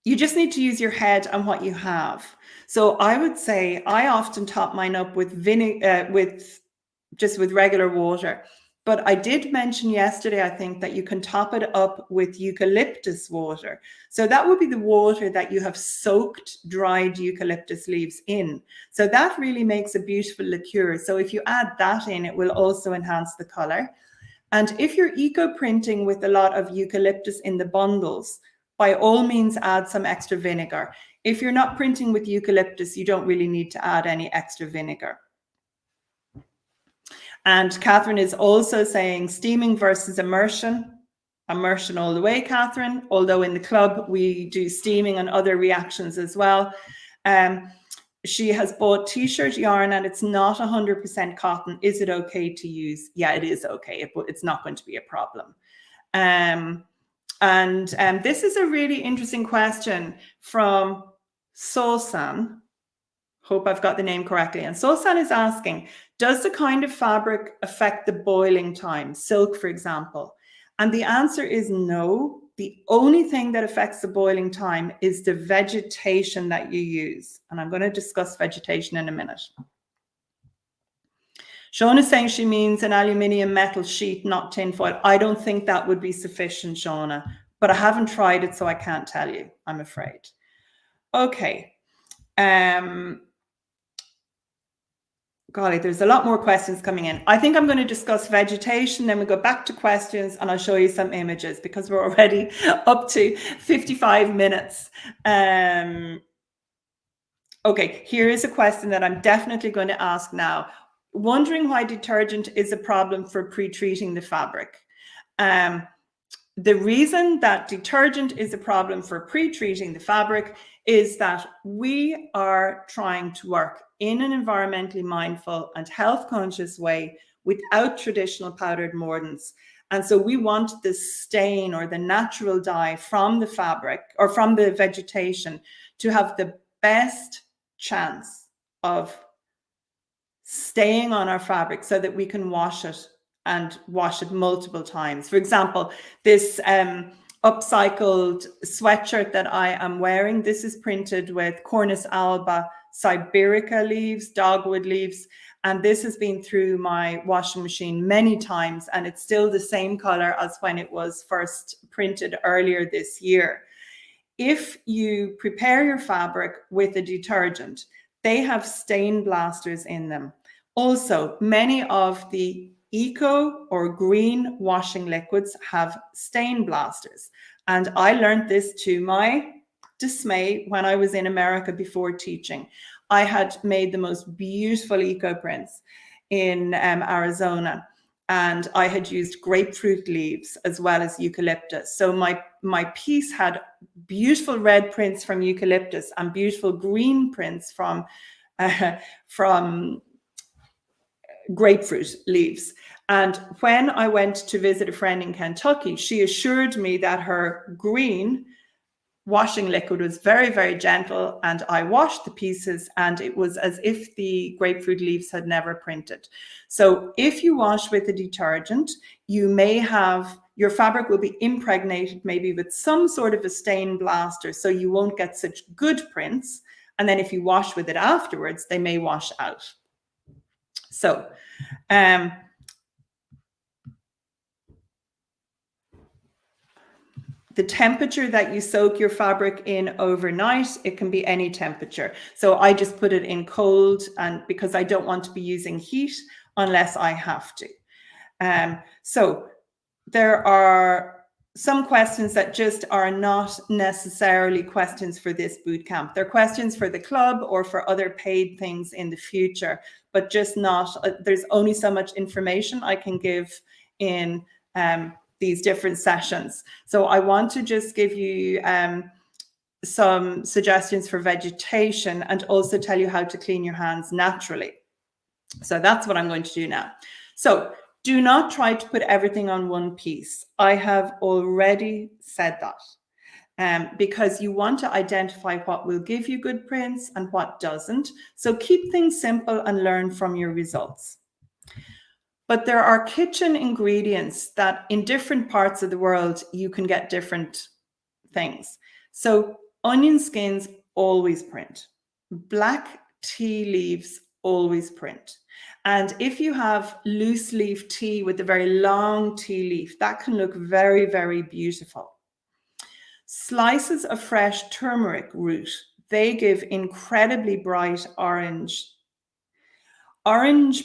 you just need to use your head and what you have. So I would say I often top mine up with vinegar, with regular water. But I did mention yesterday, I think, that you can top it up with eucalyptus water. So that would be the water that you have soaked dried eucalyptus leaves in. So that really makes a beautiful liqueur. So if you add that in, it will also enhance the color. And if you're eco printing with a lot of eucalyptus in the bundles, by all means add some extra vinegar. If you're not printing with eucalyptus, you don't really need to add any extra vinegar. And Catherine is also saying steaming versus immersion. Immersion all the way, Catherine, although in the club we do steaming and other reactions as well. She has bought t-shirt yarn and it's not 100% cotton. Is it okay to use? Yeah, it is okay. It's not going to be a problem. This is a really interesting question from Sosan. Hope I've got the name correctly. And Sosan is asking, does the kind of fabric affect the boiling time? Silk, for example. And the answer is no. The only thing that affects the boiling time is the vegetation that you use. And I'm going to discuss vegetation in a minute. Shauna is saying she means an aluminium metal sheet, not tin foil. I don't think that would be sufficient, Shauna, but I haven't tried it, so I can't tell you, I'm afraid. Okay. Golly, there's a lot more questions coming in. I think I'm going to discuss vegetation, then we go back to questions, and I'll show you some images because we're already up to 55 minutes. Okay, here is a question that I'm definitely going to ask now. Wondering why detergent is a problem for pre-treating the fabric. The reason that detergent is a problem for pre-treating the fabric is that we are trying to work in an environmentally mindful and health conscious way without traditional powdered mordants. And so we want the stain or the natural dye from the fabric or from the vegetation to have the best chance of staying on our fabric so that we can wash it and wash it multiple times. For example, this upcycled sweatshirt that I am wearing, this is printed with Cornus alba Siberica leaves, dogwood leaves, and this has been through my washing machine many times, and it's still the same color as when it was first printed earlier this year. If you prepare your fabric with a detergent, they have stain blasters in them. Also, many of the eco or green washing liquids have stain blasters. And I learned this to my dismay when I was in America before teaching. I had made the most beautiful eco prints in Arizona, and I had used grapefruit leaves as well as eucalyptus. So my piece had beautiful red prints from eucalyptus and beautiful green prints from grapefruit leaves. And when I went to visit a friend in Kentucky, she assured me that her green washing liquid was very, very gentle, and I washed the pieces and it was as if the grapefruit leaves had never printed. So if you wash with a detergent, you may have, your fabric will be impregnated maybe with some sort of a stain blaster, so you won't get such good prints. And then if you wash with it afterwards, they may wash out. So, the temperature that you soak your fabric in overnight, it can be any temperature. So I just put it in cold, and because I don't want to be using heat unless I have to. So there are some questions that just are not necessarily questions for this bootcamp. They're questions for the club or for other paid things in the future, but just not, there's only so much information I can give in these different sessions. So I want to just give you some suggestions for vegetation and also tell you how to clean your hands naturally. So that's what I'm going to do now. So do not try to put everything on one piece. I have already said that. Because you want to identify what will give you good prints and what doesn't. So keep things simple and learn from your results. But there are kitchen ingredients that in different parts of the world, you can get different things. So onion skins always print. Black tea leaves always print. And if you have loose leaf tea with a very long tea leaf, that can look very, very beautiful. Slices of fresh turmeric root, they give incredibly bright orange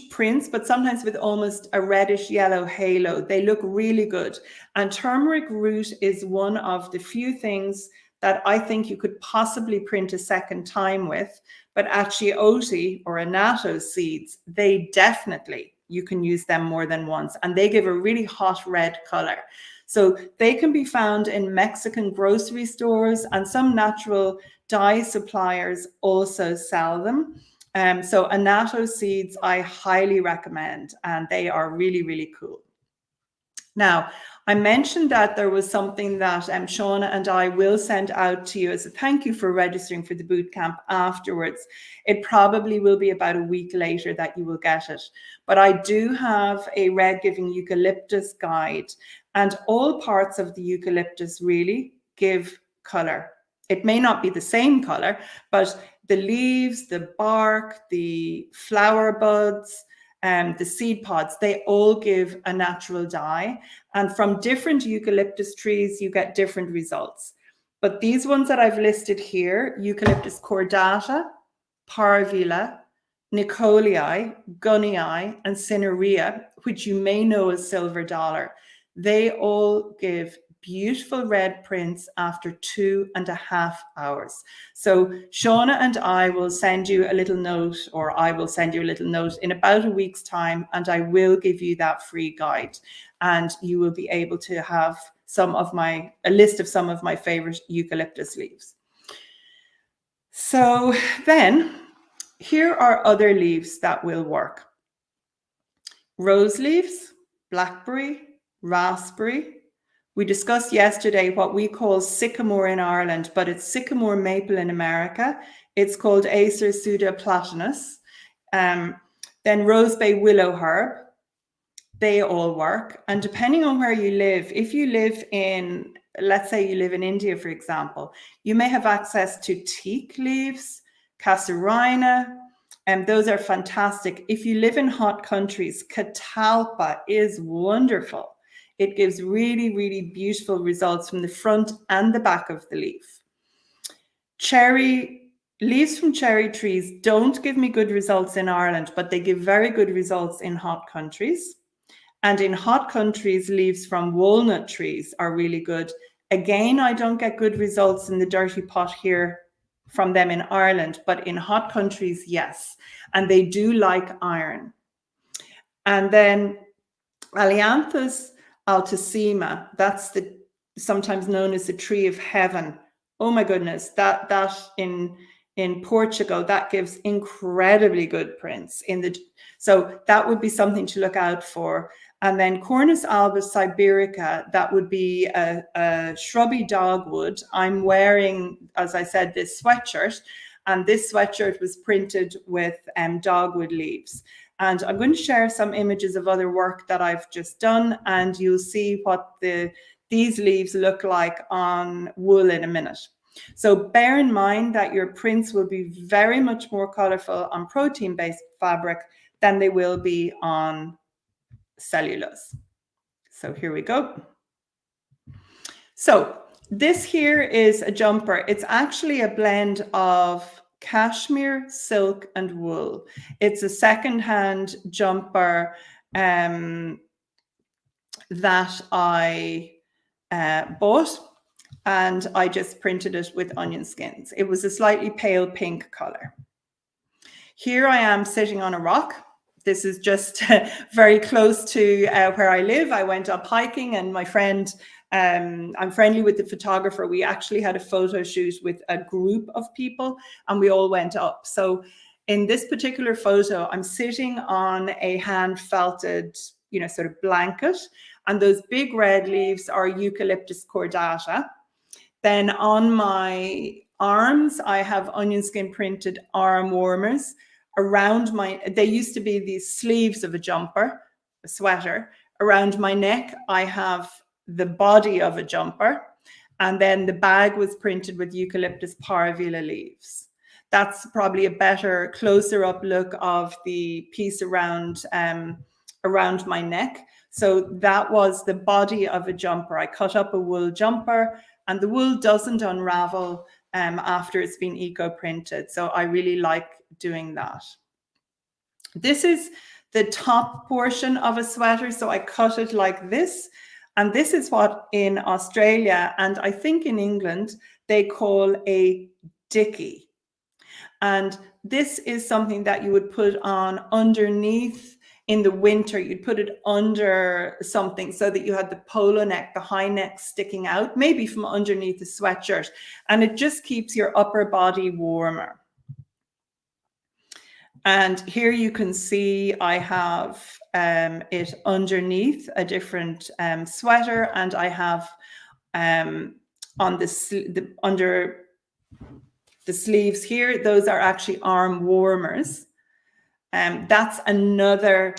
prints, but sometimes with almost a reddish yellow halo. They look really good. And turmeric root is one of the few things that I think you could possibly print a second time with. But achiote or annatto seeds, they definitely, you can use them more than once, and they give a really hot red color. So they can be found in Mexican grocery stores, and some natural dye suppliers also sell them. So annatto seeds, I highly recommend, and they are really, really cool. Now, I mentioned that there was something that Shauna and I will send out to you as a thank you for registering for the bootcamp afterwards. It probably will be about a week later that you will get it. But I do have a red giving eucalyptus guide, and all parts of the eucalyptus really give color. It may not be the same color, but the leaves, the bark, the flower buds, the seed pods, they all give a natural dye. And from different eucalyptus trees, you get different results. But these ones that I've listed here, Eucalyptus cordata, parvula, nicolii, gunnii, and cinerea, which you may know as silver dollar, they all give beautiful red prints after 2.5 hours. So Shauna and I will send you a little note, or I will send you a little note in about a week's time, and I will give you that free guide, and you will be able to have a list of some of my favorite eucalyptus leaves. So then here are other leaves that will work. Rose leaves, blackberry, raspberry. We discussed yesterday what we call sycamore in Ireland, but it's sycamore maple in America. It's called Acer pseudoplatanus. Then rosebay willow herb. They all work. And depending on where you live, if you live in, let's say you live in India, for example, you may have access to teak leaves, casuarina, and those are fantastic. If you live in hot countries, catalpa is wonderful. It gives really, really beautiful results from the front and the back of the leaf. Leaves from cherry trees don't give me good results in Ireland, but they give very good results in hot countries. And in hot countries, leaves from walnut trees are really good. Again, I don't get good results in the dirty pot here from them in Ireland, but in hot countries, yes. And they do like iron. And then Ailanthus altissima, that's sometimes known as the tree of heaven. Oh my goodness, that in Portugal, that gives incredibly good prints so that would be something to look out for. And then Cornus albus siberica, that would be a shrubby dogwood. I'm wearing, as I said, this sweatshirt, and this sweatshirt was printed with dogwood leaves. And I'm going to share some images of other work that I've just done, and you'll see what these leaves look like on wool in a minute. So bear in mind that your prints will be very much more colorful on protein-based fabric than they will be on cellulose. So here we go. So this here is a jumper. It's actually a blend of cashmere, silk, and wool. It's a second-hand jumper that I bought, and I just printed it with onion skins. It was a slightly pale pink color. Here I am sitting on a rock. This is just very close to where I live. I went up hiking, and my friend, I'm friendly with the photographer. We actually had a photo shoot with a group of people, and we all went up. So in this particular photo, I'm sitting on a hand felted, sort of blanket, and those big red leaves are Eucalyptus cordata. Then on my arms, I have onion skin printed arm warmers. They used to be these sleeves of a jumper, a sweater. Around my neck, I have the body of a jumper. And then the bag was printed with Eucalyptus parvula leaves. That's probably a better, closer up look of the piece around my neck. So that was the body of a jumper. I cut up a wool jumper, and the wool doesn't unravel after it's been eco-printed. So I really like doing that. This is the top portion of a sweater. So I cut it like this. And this is what in Australia, and I think in England, they call a dicky. And this is something that you would put on underneath in the winter. You'd put it under something so that you had the polo neck, the high neck sticking out, maybe from underneath the sweatshirt. And it just keeps your upper body warmer. And here you can see I have it underneath a different sweater, and I have on under the sleeves here, those are actually arm warmers. That's another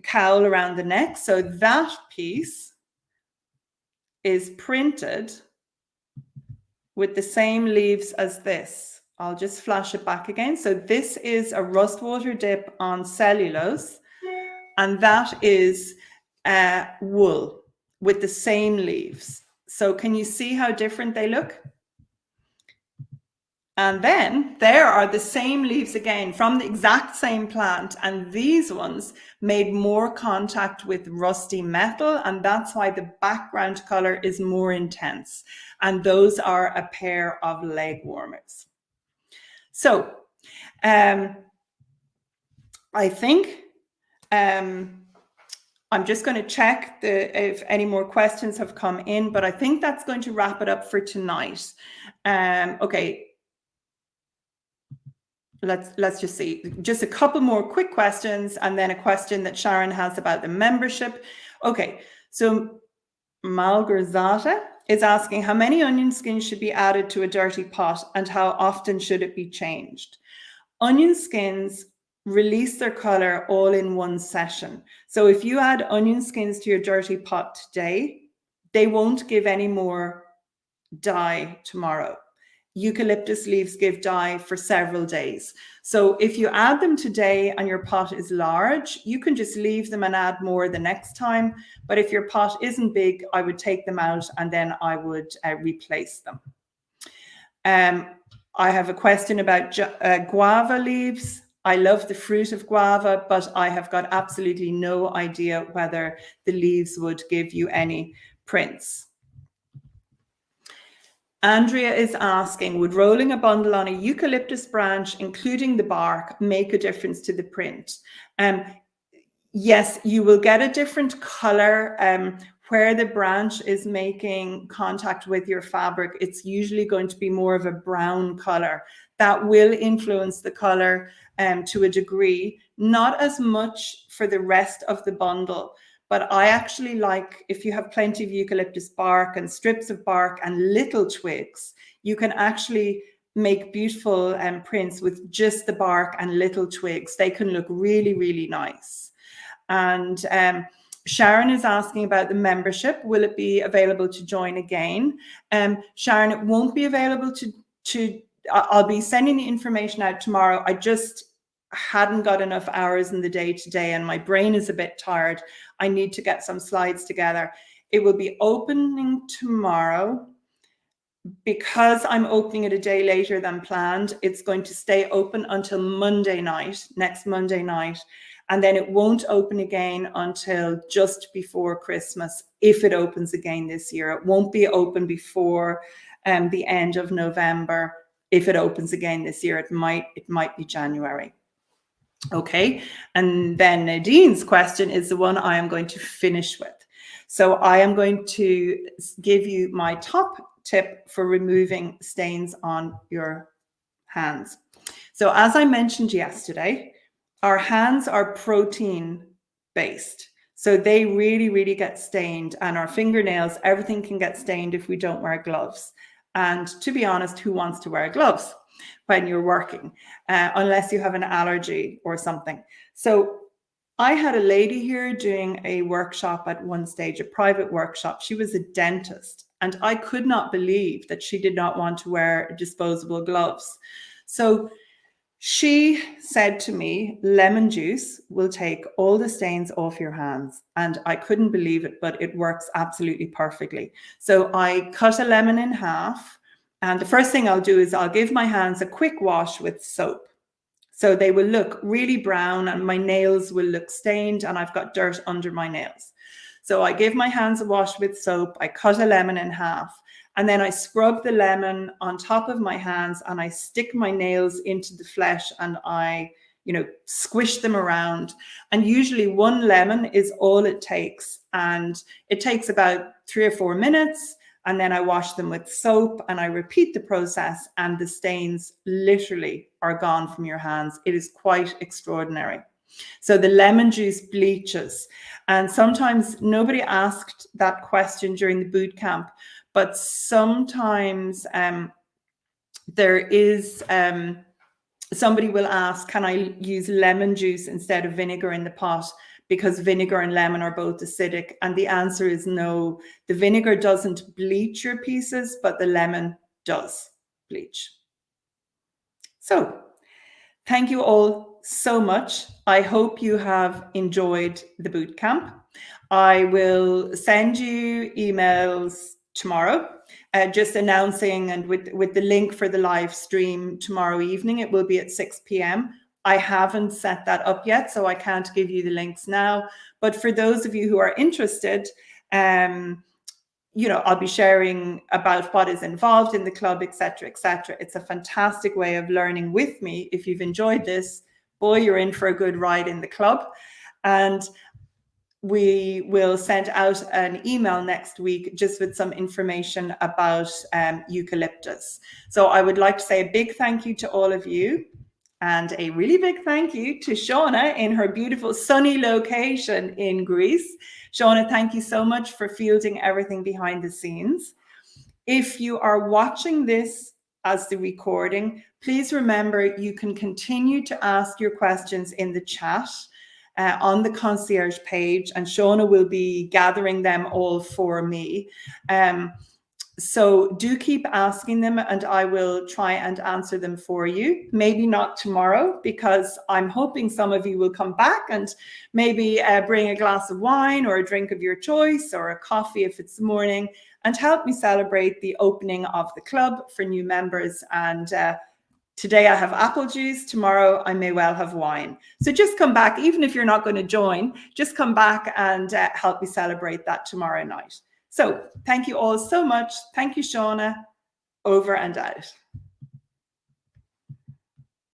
cowl around the neck. So that piece is printed with the same leaves as this. I'll just flash it back again. So this is a rust water dip on cellulose, and that is wool with the same leaves. So can you see how different they look? And then there are the same leaves again from the exact same plant, and these ones made more contact with rusty metal, and that's why the background color is more intense. And those are a pair of leg warmers. So I think I'm just going to check if any more questions have come in, but I think that's going to wrap it up for tonight. Okay. Let's just see, just a couple more quick questions, and then a question that Sharon has about the membership. Okay, so Malgarzata is asking how many onion skins should be added to a dirty pot and how often should it be changed? Onion skins release their color all in one session. So if you add onion skins to your dirty pot today, they won't give any more dye tomorrow. Eucalyptus leaves give dye for several days. So if you add them today and your pot is large, you can just leave them and add more the next time. But if your pot isn't big, I would take them out and then I would replace them. I have a question about guava leaves. I love the fruit of guava, but I have got absolutely no idea whether the leaves would give you any prints. Andrea is asking, would rolling a bundle on a eucalyptus branch, including the bark, make a difference to the print? Yes, you will get a different color where the branch is making contact with your fabric. It's usually going to be more of a brown color. That will influence the color to a degree, not as much for the rest of the bundle. But I actually like, if you have plenty of eucalyptus bark and strips of bark and little twigs, you can actually make beautiful prints with just the bark and little twigs. They can look really, really nice. And Sharon is asking about the membership. Will it be available to join again? Sharon, it won't be available to I'll be sending the information out tomorrow. I just hadn't got enough hours in the day today and my brain is a bit tired. I need to get some slides together. It will be opening tomorrow. Because I'm opening it a day later than planned, it's going to stay open until Monday night, next Monday night. And then it won't open again until just before Christmas, if it opens again this year. It won't be open before the end of November. If it opens again this year, it might be January. Okay, and then Nadine's question is the one I am going to finish with. So I am going to give you my top tip for removing stains on your hands. So as I mentioned yesterday, our hands are protein based. So they really, really get stained, and our fingernails, everything can get stained if we don't wear gloves. And to be honest, who wants to wear gloves when you're working, unless you have an allergy or something? So I had a lady here doing a workshop at one stage, a private workshop. She was a dentist, and I could not believe that she did not want to wear disposable gloves. So she said to me, lemon juice will take all the stains off your hands. And I couldn't believe it, but it works absolutely perfectly. So I cut a lemon in half. And the first thing I'll do is I'll give my hands a quick wash with soap. So they will look really brown and my nails will look stained and I've got dirt under my nails. So I give my hands a wash with soap. I cut a lemon in half. And then I scrub the lemon on top of my hands and I stick my nails into the flesh and I, squish them around. And usually one lemon is all it takes. And it takes about 3 or 4 minutes. and then I wash them with soap and I repeat the process, and the stains literally are gone from your hands. It is quite extraordinary. So the lemon juice bleaches, and sometimes nobody asked that question during the boot camp, but sometimes there is somebody will ask, can I use lemon juice instead of vinegar in the pot, because vinegar and lemon are both acidic? And the answer is no. The vinegar doesn't bleach your pieces, but the lemon does bleach. So thank you all so much. I hope you have enjoyed the boot camp. I will send you emails tomorrow, just announcing, and with the link for the live stream tomorrow evening. It will be at 6 p.m. I haven't set that up yet, so I can't give you the links now. But for those of you who are interested, I'll be sharing about what is involved in the club, etc., etc. It's a fantastic way of learning with me. If you've enjoyed this, boy, you're in for a good ride in the club. And we will send out an email next week just with some information about eucalyptus. So I would like to say a big thank you to all of you, and a really big thank you to Shauna in her beautiful sunny location in Greece. Shauna, thank you so much for fielding everything behind the scenes. If you are watching this as the recording, please remember you can continue to ask your questions in the chat on the concierge page, and Shauna will be gathering them all for me. So do keep asking them, and I will try and answer them for you. Maybe not tomorrow, because I'm hoping some of you will come back and maybe bring a glass of wine or a drink of your choice, or a coffee if it's the morning, and help me celebrate the opening of the club for new members. And today I have apple juice, tomorrow I may well have wine. So just come back, even if you're not going to join, just come back and help me celebrate that tomorrow night. So thank you all so much. Thank you, Shauna. Over and out.